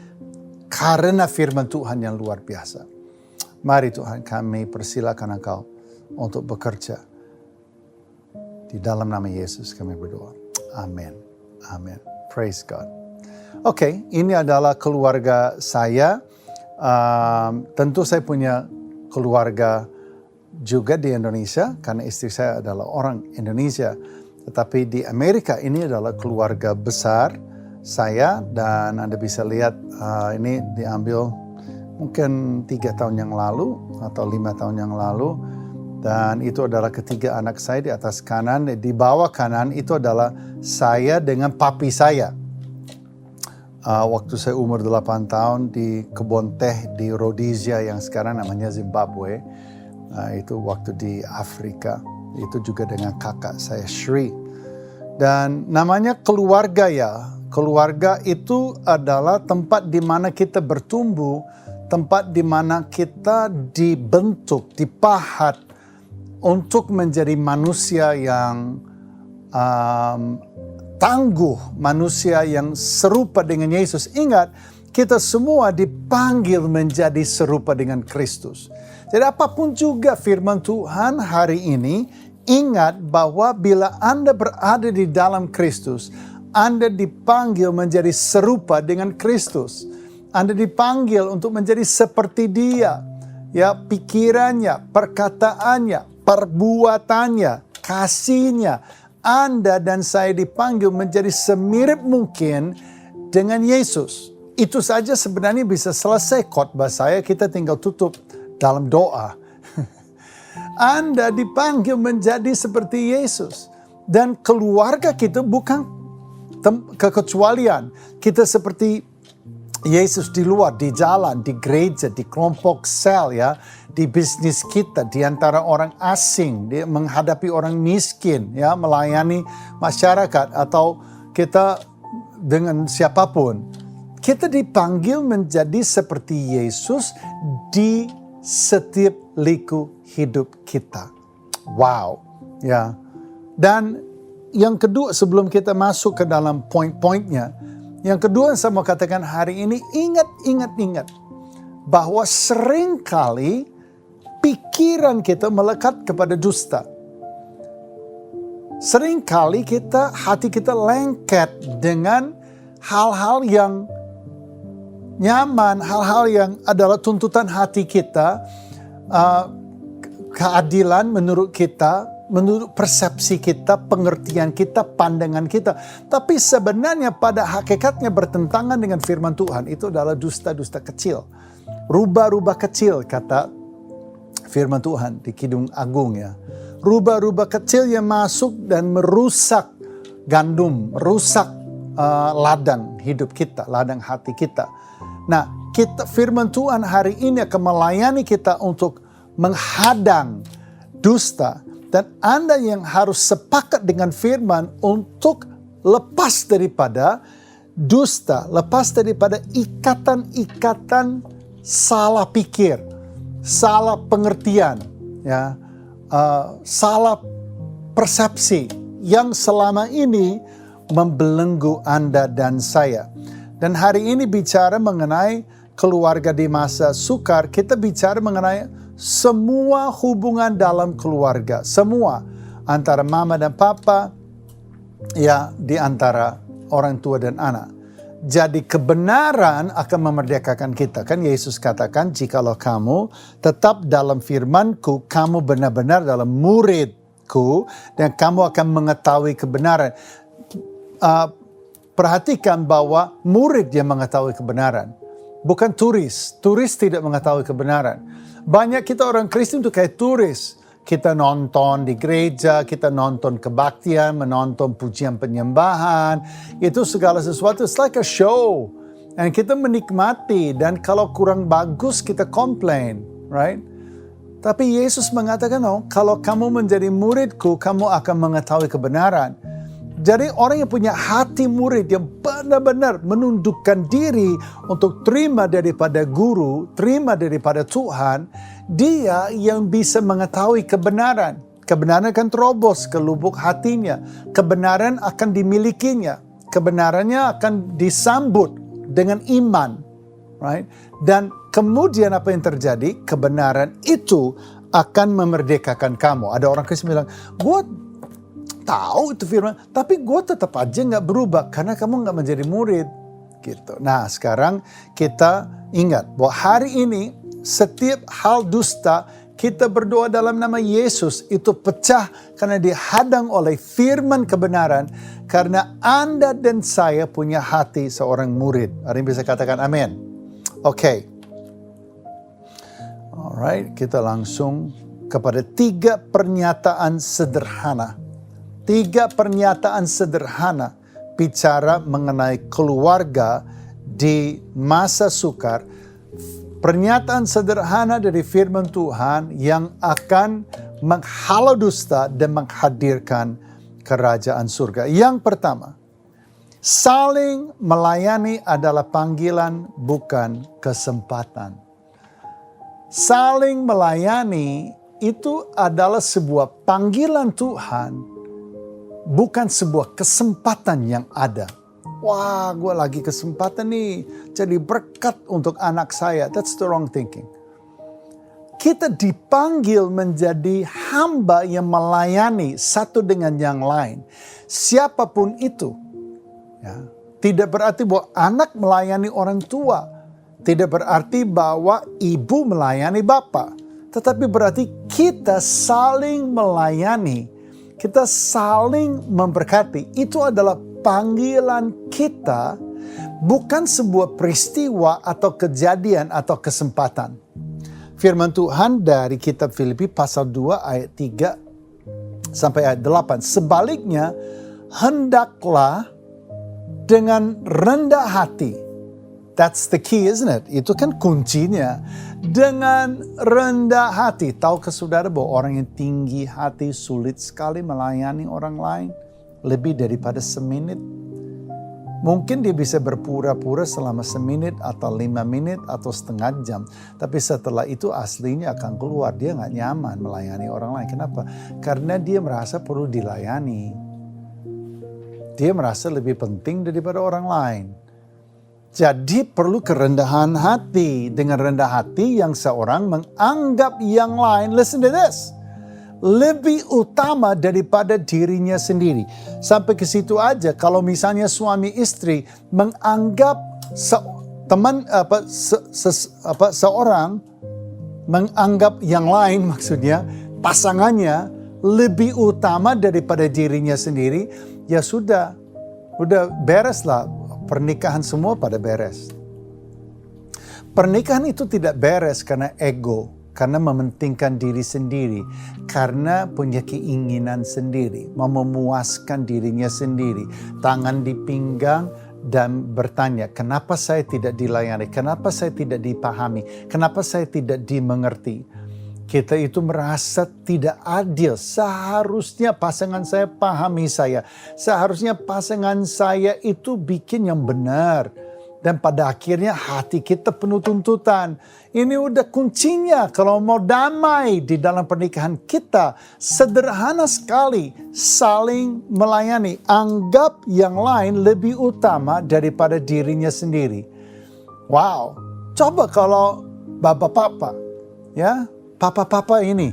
karena firman Tuhan yang luar biasa. Mari Tuhan, kami persilakan Engkau untuk bekerja. Di dalam nama Yesus kami berdoa. Amin. Amin. Praise God. Oke, ini adalah keluarga saya. Tentu saya punya keluarga juga di Indonesia, karena istri saya adalah orang Indonesia. Tetapi di Amerika ini adalah keluarga besar saya, dan Anda bisa lihat ini diambil mungkin 3 tahun yang lalu atau 5 tahun yang lalu. Dan itu adalah ketiga anak saya di atas kanan. Di bawah kanan itu adalah saya dengan papi saya. Waktu saya umur 8 tahun di kebun teh di Rhodesia yang sekarang namanya Zimbabwe. Itu waktu di Afrika. Itu juga dengan kakak saya Shri. Dan namanya keluarga ya. Keluarga itu adalah tempat di mana kita bertumbuh, tempat di mana kita dibentuk, dipahat untuk menjadi manusia yang tangguh, manusia yang serupa dengan Yesus. Ingat, kita semua dipanggil menjadi serupa dengan Kristus. Jadi apapun juga firman Tuhan hari ini, ingat bahwa bila Anda berada di dalam Kristus, Anda dipanggil menjadi serupa dengan Kristus. Anda dipanggil untuk menjadi seperti Dia. Ya, pikirannya, perkataannya, perbuatannya, kasihnya. Anda dan saya dipanggil menjadi semirip mungkin dengan Yesus. Itu saja sebenarnya bisa selesai khotbah saya, kita tinggal tutup dalam doa. Anda dipanggil menjadi seperti Yesus. Dan keluarga kita bukan kekecualian. Kita seperti Yesus di luar, di jalan, di gereja, di kelompok sel ya, di bisnis kita, di antara orang asing, di menghadapi orang miskin ya, melayani masyarakat atau kita dengan siapapun. Kita dipanggil menjadi seperti Yesus di setiap liku hidup kita. Wow, ya. Dan yang kedua sebelum kita masuk ke dalam poin-poinnya, yang kedua saya mau katakan hari ini, ingat bahwa seringkali pikiran kita melekat kepada dusta. Seringkali hati kita lengket dengan hal-hal yang nyaman, hal-hal yang adalah tuntutan hati kita, keadilan menurut kita, menurut persepsi kita, pengertian kita, pandangan kita. Tapi sebenarnya pada hakikatnya bertentangan dengan firman Tuhan. Itu adalah dusta-dusta kecil. Rubah-rubah kecil kata firman Tuhan di Kidung Agung ya. Rubah-rubah kecil yang masuk dan merusak gandum, merusak ladang hidup kita, ladang hati kita. Nah, firman Tuhan hari ini akan melayani kita untuk menghadang dusta. Dan Anda yang harus sepakat dengan firman untuk lepas daripada dusta, lepas daripada ikatan-ikatan salah pikir, salah pengertian, ya, salah persepsi yang selama ini membelenggu Anda dan saya. Dan hari ini bicara mengenai keluarga di masa sukar, kita bicara mengenai semua hubungan dalam keluarga, semua antara mama dan papa, ya di antara orang tua dan anak. Jadi kebenaran akan memerdekakan kita. Kan Yesus katakan, jikalau kamu tetap dalam firman-Ku, kamu benar-benar dalam murid-Ku, dan kamu akan mengetahui kebenaran. Perhatikan bahwa murid yang mengetahui kebenaran, bukan turis. Turis tidak mengetahui kebenaran. Banyak kita orang Kristen itu kayak turis. Kita nonton di gereja, kita nonton kebaktian, menonton pujian penyembahan. Itu segala sesuatu, it's like a show. Dan kita menikmati, dan kalau kurang bagus kita complain, right? Tapi Yesus mengatakan, oh, kalau kamu menjadi muridku, kamu akan mengetahui kebenaran. Jadi orang yang punya hati murid yang benar-benar menundukkan diri untuk terima daripada guru, terima daripada Tuhan, dia yang bisa mengetahui kebenaran. Kebenaran akan terobos ke lubuk hatinya. Kebenaran akan dimilikinya. Kebenarannya akan disambut dengan iman. Right? Dan kemudian apa yang terjadi? Kebenaran itu akan memerdekakan kamu. Ada orang Kristen bilang, gue tahu itu firman, tapi gue tetap aja gak berubah karena kamu gak menjadi murid. Gitu. Nah sekarang kita ingat bahwa hari ini setiap hal dusta kita berdoa dalam nama Yesus itu pecah karena dihadang oleh firman kebenaran. Karena Anda dan saya punya hati seorang murid. Hari ini bisa katakan amin. Oke. Alright, kita langsung kepada 3 pernyataan sederhana. 3 pernyataan sederhana bicara mengenai keluarga di masa sukar. Pernyataan sederhana dari firman Tuhan yang akan menghalau dusta dan menghadirkan kerajaan surga. Yang pertama, saling melayani adalah panggilan bukan kesempatan. Saling melayani itu adalah sebuah panggilan Tuhan, bukan sebuah kesempatan yang ada. Wah, gue lagi kesempatan nih jadi berkat untuk anak saya. That's the wrong thinking. Kita dipanggil menjadi hamba yang melayani satu dengan yang lain. Siapapun itu. Ya, tidak berarti bahwa anak melayani orang tua. Tidak berarti bahwa ibu melayani bapak. Tetapi berarti kita saling melayani. Kita saling memberkati. Itu adalah panggilan kita, bukan sebuah peristiwa atau kejadian atau kesempatan. Firman Tuhan dari kitab Filipi pasal 2 ayat 3 sampai ayat 8. Sebaliknya, hendaklah dengan rendah hati. That's the key, isn't it? Itu kan kuncinya. Dengan rendah hati. Tahukah saudara bahwa orang yang tinggi hati sulit sekali melayani orang lain? Lebih daripada semenit. Mungkin dia bisa berpura-pura selama semenit atau 5 menit atau setengah jam. Tapi setelah itu aslinya akan keluar. Dia gak nyaman melayani orang lain. Kenapa? Karena dia merasa perlu dilayani. Dia merasa lebih penting daripada orang lain. Jadi perlu kerendahan hati. Dengan rendah hati yang seorang menganggap yang lain. Listen to this. Lebih utama daripada dirinya sendiri. Sampai ke situ aja, kalau misalnya suami istri menganggap seorang menganggap yang lain, maksudnya pasangannya lebih utama daripada dirinya sendiri, ya sudah beres lah, pernikahan semua pada beres. Pernikahan itu tidak beres karena ego. Karena mementingkan diri sendiri. Karena punya keinginan sendiri. Mau memuaskan dirinya sendiri. Tangan di pinggang dan bertanya, kenapa saya tidak dilayani? Kenapa saya tidak dipahami? Kenapa saya tidak dimengerti? Kita itu merasa tidak adil. Seharusnya pasangan saya pahami saya. Seharusnya pasangan saya itu bikin yang benar. Dan pada akhirnya hati kita penuh tuntutan. Ini udah kuncinya kalau mau damai di dalam pernikahan kita. Sederhana sekali, saling melayani. Anggap yang lain lebih utama daripada dirinya sendiri. Wow, coba kalau bapak-bapak, ya, papa-papa ini,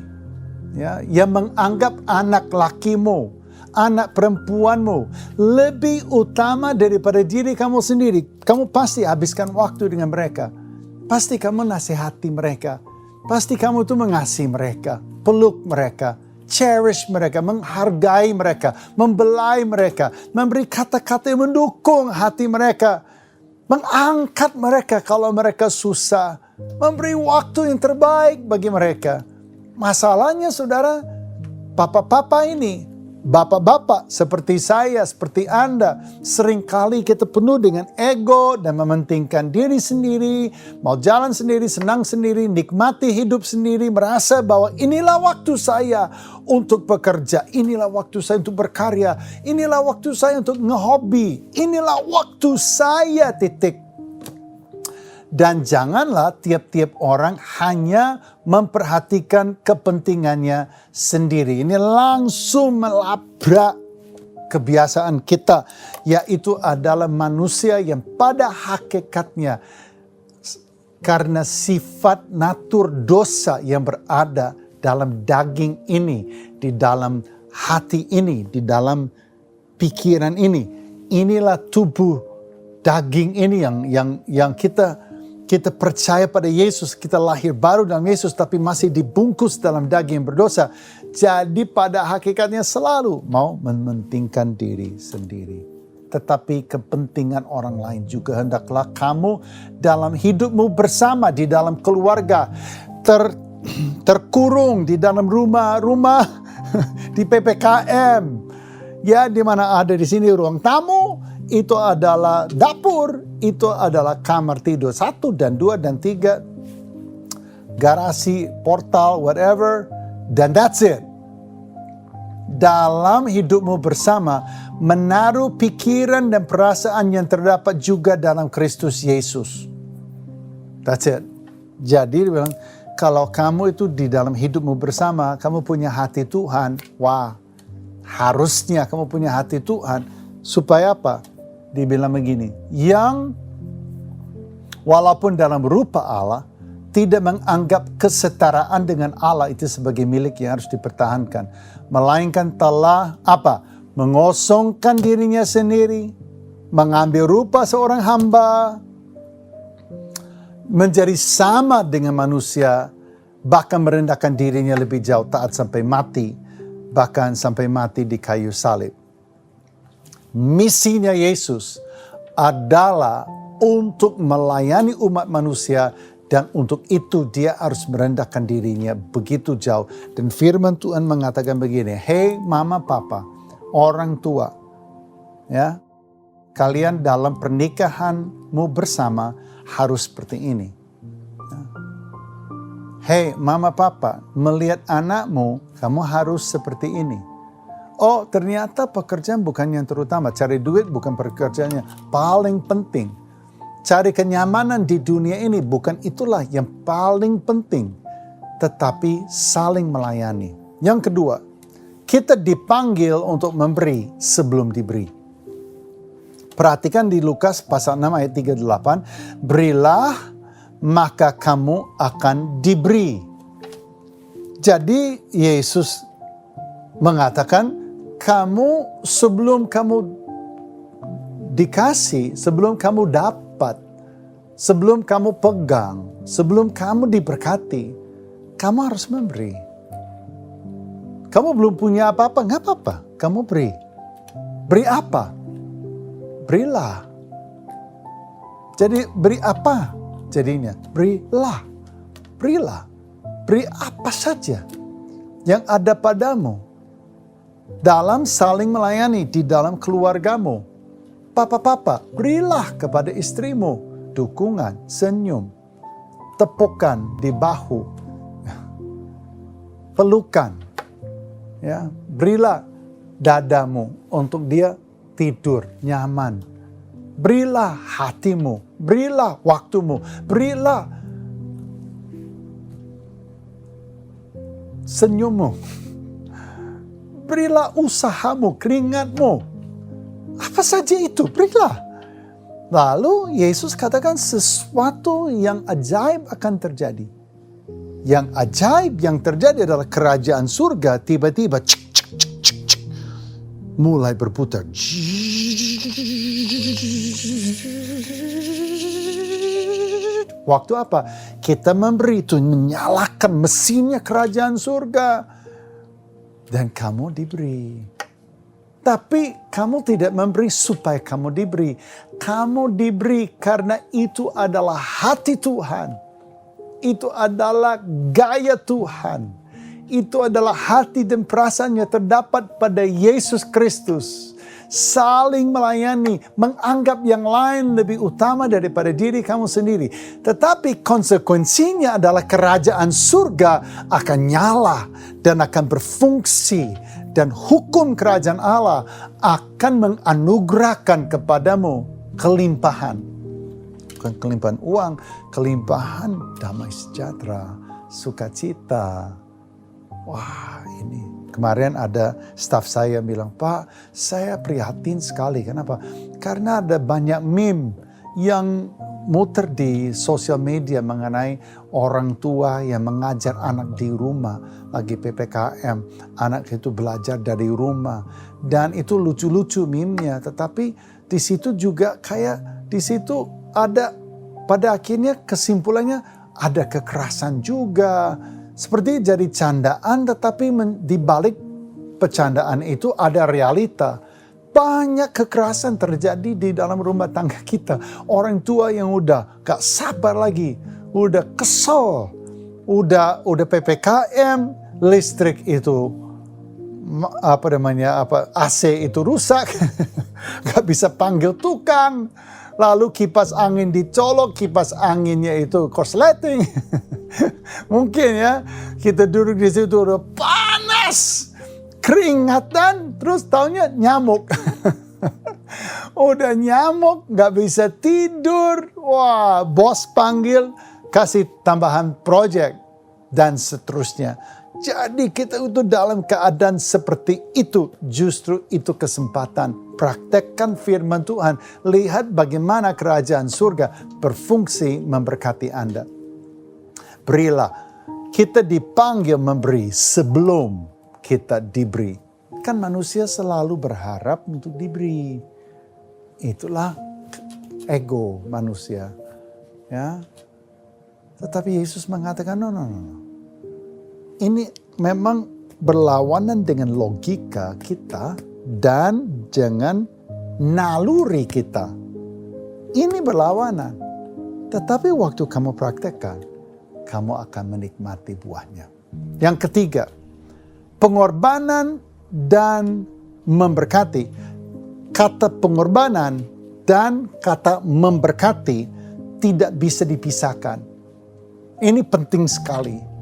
ya, yang menganggap anak lakimu, anak perempuanmu lebih utama daripada diri kamu sendiri. Kamu pasti habiskan waktu dengan mereka. Pasti kamu nasihati mereka. Pasti kamu tuh mengasihi mereka. Peluk mereka. Cherish mereka. Menghargai mereka. Membelai mereka. Memberi kata-kata yang mendukung hati mereka. Mengangkat mereka kalau mereka susah. Memberi waktu yang terbaik bagi mereka. Masalahnya saudara, papa-papa ini, bapak-bapak seperti saya, seperti Anda, seringkali kita penuh dengan ego dan mementingkan diri sendiri, mau jalan sendiri, senang sendiri, nikmati hidup sendiri, merasa bahwa inilah waktu saya untuk bekerja, inilah waktu saya untuk berkarya, inilah waktu saya untuk ngehobi, inilah waktu saya titik. Dan janganlah tiap-tiap orang hanya memperhatikan kepentingannya sendiri. Ini langsung melabrak kebiasaan kita, yaitu adalah manusia yang pada hakikatnya karena sifat natur dosa yang berada dalam daging ini, di dalam hati ini, di dalam pikiran ini. Inilah tubuh daging ini yang kita percaya pada Yesus, kita lahir baru dalam Yesus, tapi masih dibungkus dalam daging berdosa. Jadi pada hakikatnya selalu mau mementingkan diri sendiri. Tetapi kepentingan orang lain juga. Hendaklah kamu dalam hidupmu bersama, di dalam keluarga, terkurung di dalam rumah di PPKM. Ya, di mana ada di sini ruang tamu, itu adalah dapur, itu adalah kamar tidur 1 dan 2 dan 3, garasi, portal, whatever, dan that's it. Dalam hidupmu bersama, menaruh pikiran dan perasaan yang terdapat juga dalam Kristus Yesus. That's it. Jadi dia bilang, kalau kamu itu di dalam hidupmu bersama, kamu punya hati Tuhan, wah, harusnya kamu punya hati Tuhan, supaya apa? Dibilang begini, yang walaupun dalam rupa Allah, tidak menganggap kesetaraan dengan Allah itu sebagai milik yang harus dipertahankan. Melainkan telah apa? Mengosongkan dirinya sendiri, mengambil rupa seorang hamba, menjadi sama dengan manusia, bahkan merendahkan dirinya lebih jauh, taat sampai mati, bahkan sampai mati di kayu salib. Misinya Yesus adalah untuk melayani umat manusia, dan untuk itu dia harus merendahkan dirinya begitu jauh. Dan firman Tuhan mengatakan begini, hey mama papa, orang tua, ya, kalian dalam pernikahanmu bersama harus seperti ini. Hey mama papa, melihat anakmu, kamu harus seperti ini. Oh, ternyata pekerjaan bukan yang terutama, cari duit bukan pekerjaannya paling penting. Cari kenyamanan di dunia ini bukan itulah yang paling penting, tetapi saling melayani. Yang kedua, kita dipanggil untuk memberi sebelum diberi. Perhatikan di Lukas pasal 6 ayat 38, berilah maka kamu akan diberi. Jadi Yesus mengatakan, kamu sebelum kamu dikasih, sebelum kamu dapat, sebelum kamu pegang, sebelum kamu diberkati, kamu harus memberi. Kamu belum punya apa-apa, nggak apa-apa, kamu beri. Beri apa? Berilah. Jadi beri apa jadinya? Berilah. Berilah. Beri apa saja yang ada padamu. Dalam saling melayani di dalam keluargamu. Papa-papa, berilah kepada istrimu dukungan, senyum, tepukan di bahu, pelukan. Ya, berilah dadamu untuk dia tidur nyaman. Berilah hatimu, berilah waktumu, berilah senyummu. Berilah usahamu, keringatmu. Apa saja itu, berilah. Lalu Yesus katakan sesuatu yang ajaib akan terjadi. Yang ajaib yang terjadi adalah kerajaan surga tiba-tiba mulai berputar. Waktu apa? Kita memberi itu menyalakan mesinnya kerajaan surga. Dan kamu diberi. Tapi kamu tidak memberi supaya kamu diberi. Kamu diberi karena itu adalah hati Tuhan. Itu adalah gaya Tuhan. Itu adalah hati dan perasaan yang terdapat pada Yesus Kristus. Saling melayani, menganggap yang lain lebih utama daripada diri kamu sendiri. Tetapi konsekuensinya adalah kerajaan surga akan nyala dan akan berfungsi. Dan hukum kerajaan Allah akan menganugerahkan kepadamu kelimpahan. Bukan kelimpahan uang, kelimpahan damai sejahtera, sukacita. Wah, ini kemarin ada staf saya bilang, Pak, saya prihatin sekali. Kenapa? Karena ada banyak meme yang muter di sosial media mengenai orang tua yang mengajar anak di rumah lagi PPKM, anak itu belajar dari rumah dan itu lucu-lucu meme-nya, tetapi di situ juga kayak di situ ada pada akhirnya kesimpulannya ada kekerasan juga, seperti jadi candaan, tetapi di balik pecandaan itu ada realita. Banyak kekerasan terjadi di dalam rumah tangga kita. Orang tua yang udah gak sabar lagi, udah kesel, udah PPKM, listrik itu AC itu rusak, nggak bisa panggil tukang. Lalu kipas angin dicolok, kipas anginnya itu korsleting. Mungkin ya, kita duduk di situ udah panas, keringatan, terus taunya nyamuk. Udah nyamuk, nggak bisa tidur. Wah, bos panggil, kasih tambahan project, dan seterusnya. Jadi kita itu dalam keadaan seperti itu. Justru itu kesempatan. Praktekkan firman Tuhan. Lihat bagaimana kerajaan surga berfungsi memberkati Anda. Berilah. Kita dipanggil memberi sebelum kita diberi. Kan manusia selalu berharap untuk diberi. Itulah ego manusia. Ya. Tetapi Yesus mengatakan, no. Ini memang berlawanan dengan logika kita dan dengan naluri kita. Ini berlawanan. Tetapi waktu kamu praktekkan, kamu akan menikmati buahnya. Yang ketiga, pengorbanan dan memberkati. Kata pengorbanan dan kata memberkati tidak bisa dipisahkan. Ini penting sekali.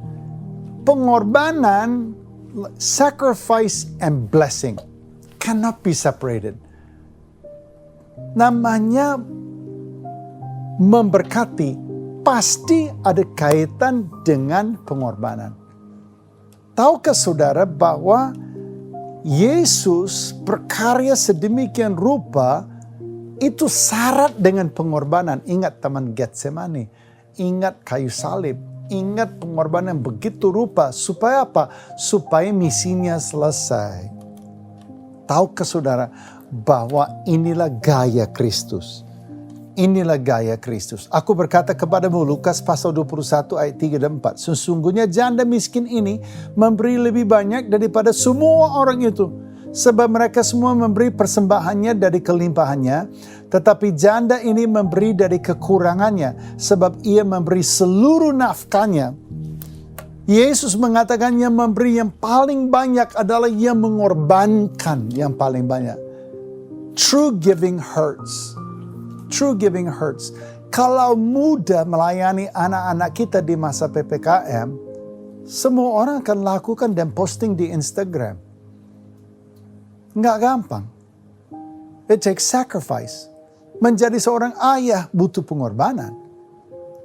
Pengorbanan, sacrifice and blessing cannot be separated. Namanya memberkati pasti ada kaitan dengan pengorbanan. Tahukah saudara bahwa Yesus berkarya sedemikian rupa itu syarat dengan pengorbanan. Ingat taman Getsemani, ingat kayu salib. Ingat pengorbanan yang begitu rupa. Supaya apa? Supaya misinya selesai. Tahukah saudara bahwa inilah gaya Kristus. Inilah gaya Kristus. Aku berkata kepadamu, Lukas pasal 21 ayat 3 dan 4. Sesungguhnya janda miskin ini memberi lebih banyak daripada semua orang itu. Sebab mereka semua memberi persembahannya dari kelimpahannya. Tetapi janda ini memberi dari kekurangannya. Sebab ia memberi seluruh nafkahnya. Yesus mengatakan yang memberi yang paling banyak adalah yang mengorbankan yang paling banyak. True giving hurts. True giving hurts. Kalau mudah melayani anak-anak kita di masa PPKM, semua orang akan lakukan dan posting di Instagram. Nggak gampang. It takes sacrifice. Menjadi seorang ayah butuh pengorbanan.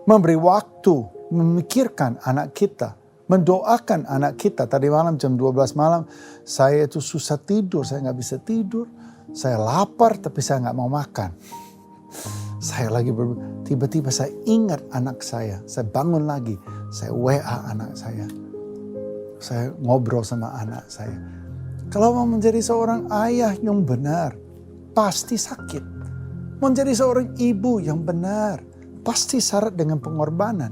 Memberi waktu, memikirkan anak kita. Mendoakan anak kita. Tadi malam jam 12 malam, saya itu susah tidur. Saya nggak bisa tidur. Saya lapar tapi saya nggak mau makan. Saya lagi tiba-tiba saya ingat anak saya. Saya bangun lagi. Saya WA anak saya. Saya ngobrol sama anak saya. Kalau mau menjadi seorang ayah yang benar, pasti sakit. Menjadi seorang ibu yang benar, pasti syarat dengan pengorbanan.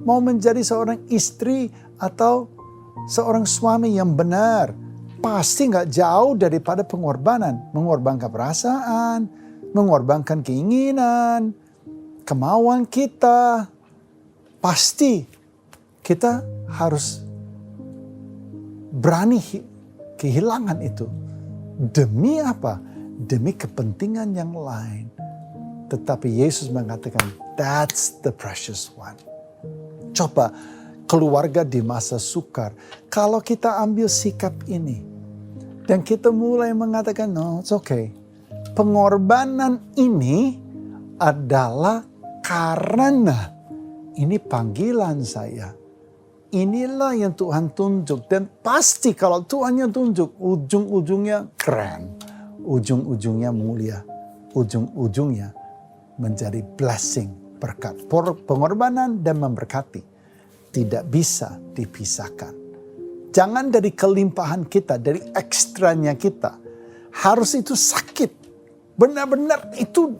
Mau menjadi seorang istri atau seorang suami yang benar, pasti nggak jauh daripada pengorbanan. Mengorbankan perasaan, mengorbankan keinginan, kemauan kita. Pasti kita harus berani kehilangan itu. Demi apa? Demi kepentingan yang lain. Tetapi Yesus mengatakan, that's the precious one. Coba keluarga di masa sukar. Kalau kita ambil sikap ini. Dan kita mulai mengatakan, no, it's okay. Pengorbanan ini adalah karena ini panggilan saya. Inilah yang Tuhan tunjuk. Dan pasti kalau Tuhan yang tunjuk, ujung-ujungnya keren. Ujung-ujungnya mulia. Ujung-ujungnya menjadi blessing, berkat. Pengorbanan dan memberkati tidak bisa dipisahkan. Jangan dari kelimpahan kita, dari ekstranya kita. Harus itu sakit. Benar-benar itu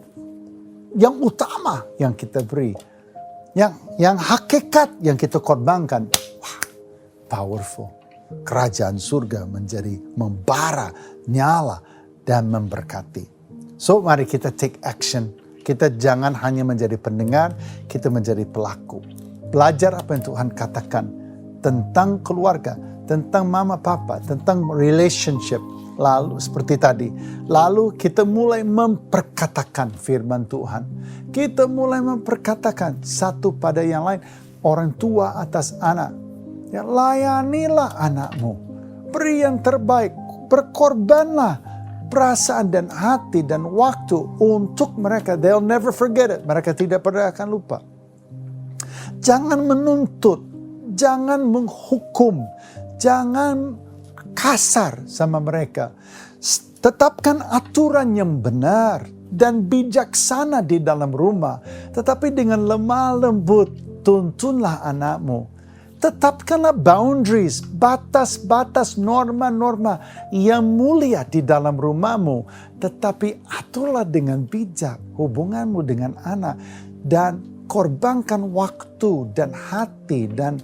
yang utama yang kita beri. Yang hakikat yang kita korbankan. Wah, powerful. Kerajaan surga menjadi membara, nyala, dan memberkati. So mari kita take action. Kita jangan hanya menjadi pendengar, kita menjadi pelaku. belajar apa yang Tuhan katakan tentang keluarga, tentang mama papa, tentang relationship. Lalu seperti tadi, lalu kita mulai memperkatakan firman Tuhan. Kita mulai memperkatakan satu pada yang lain, orang tua atas anak. Ya, layanilah anakmu, beri yang terbaik, berkorbanlah perasaan dan hati dan waktu untuk mereka. They'll never forget it. Mereka tidak pernah akan lupa. Jangan menuntut, jangan menghukum, jangan kasar sama mereka. Tetapkan aturan yang benar dan bijaksana di dalam rumah. Tetapi dengan lemah lembut, tuntunlah anakmu. Tetapkanlah boundaries, batas-batas, norma-norma yang mulia di dalam rumahmu. Tetapi aturlah dengan bijak hubunganmu dengan anak. Dan korbankan waktu dan hati dan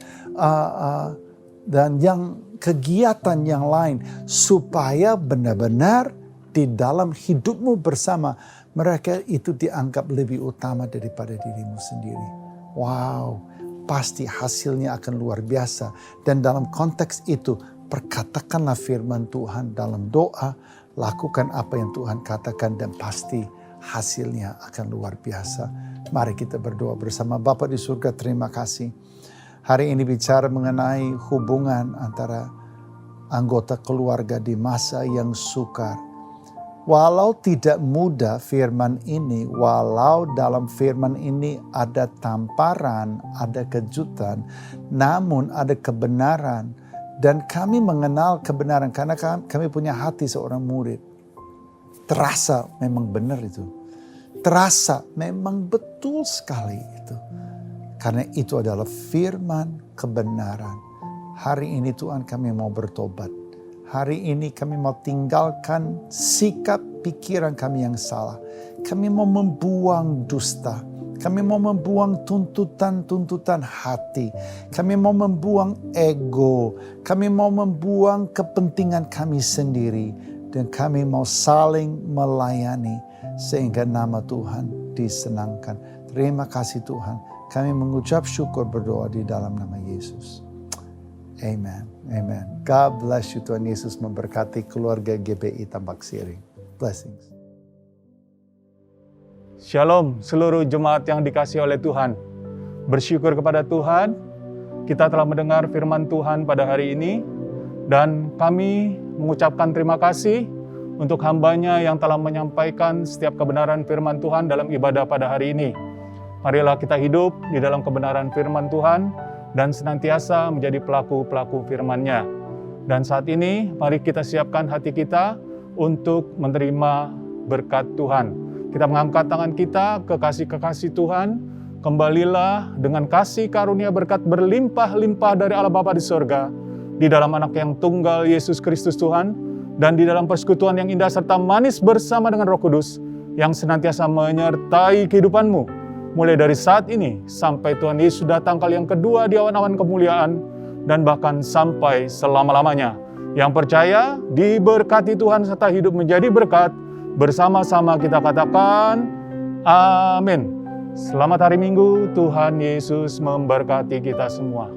yang kegiatan yang lain, supaya benar-benar di dalam hidupmu bersama mereka itu dianggap lebih utama daripada dirimu sendiri. Wow, pasti hasilnya akan luar biasa. Dan dalam konteks itu, perkatakanlah firman Tuhan dalam doa, lakukan apa yang Tuhan katakan, dan pasti hasilnya akan luar biasa. Mari kita berdoa bersama. Bapa di surga, terima kasih. Hari ini bicara mengenai hubungan antara anggota keluarga di masa yang sukar. Walau tidak mudah firman ini, walau dalam firman ini ada tamparan, ada kejutan, namun ada kebenaran. Dan kami mengenal kebenaran karena kami punya hati seorang murid. Terasa memang benar itu. Terasa memang betul sekali itu. Karena itu adalah firman kebenaran. Hari ini Tuhan kami mau bertobat. Hari ini kami mau tinggalkan sikap pikiran kami yang salah. Kami mau membuang dusta. Kami mau membuang tuntutan-tuntutan hati. Kami mau membuang ego. Kami mau membuang kepentingan kami sendiri. Dan kami mau saling melayani sehingga nama Tuhan disenangkan. Terima kasih Tuhan. Kami mengucap syukur berdoa di dalam nama Yesus. Amen. Amen. God bless you. Tuhan Yesus memberkati keluarga GBI Tambak Siring. Blessings. Shalom seluruh jemaat yang dikasihi oleh Tuhan. Bersyukur kepada Tuhan, kita telah mendengar firman Tuhan pada hari ini. Dan kami mengucapkan terima kasih untuk hamba-Nya yang telah menyampaikan setiap kebenaran firman Tuhan dalam ibadah pada hari ini. Marilah kita hidup di dalam kebenaran firman Tuhan dan senantiasa menjadi pelaku-pelaku firman-Nya. Dan saat ini, mari kita siapkan hati kita untuk menerima berkat Tuhan. Kita mengangkat tangan kita ke kasih-kekasih Tuhan. Kembalilah dengan kasih karunia berkat berlimpah-limpah dari Allah Bapa di sorga, di dalam anak yang tunggal Yesus Kristus Tuhan, dan di dalam persekutuan yang indah serta manis bersama dengan Roh Kudus, yang senantiasa menyertai kehidupanmu, mulai dari saat ini sampai Tuhan Yesus datang kali yang kedua di awan-awan kemuliaan, dan bahkan sampai selama-lamanya. Yang percaya, diberkati Tuhan serta hidup menjadi berkat, bersama-sama kita katakan, amin. Selamat hari Minggu, Tuhan Yesus memberkati kita semua.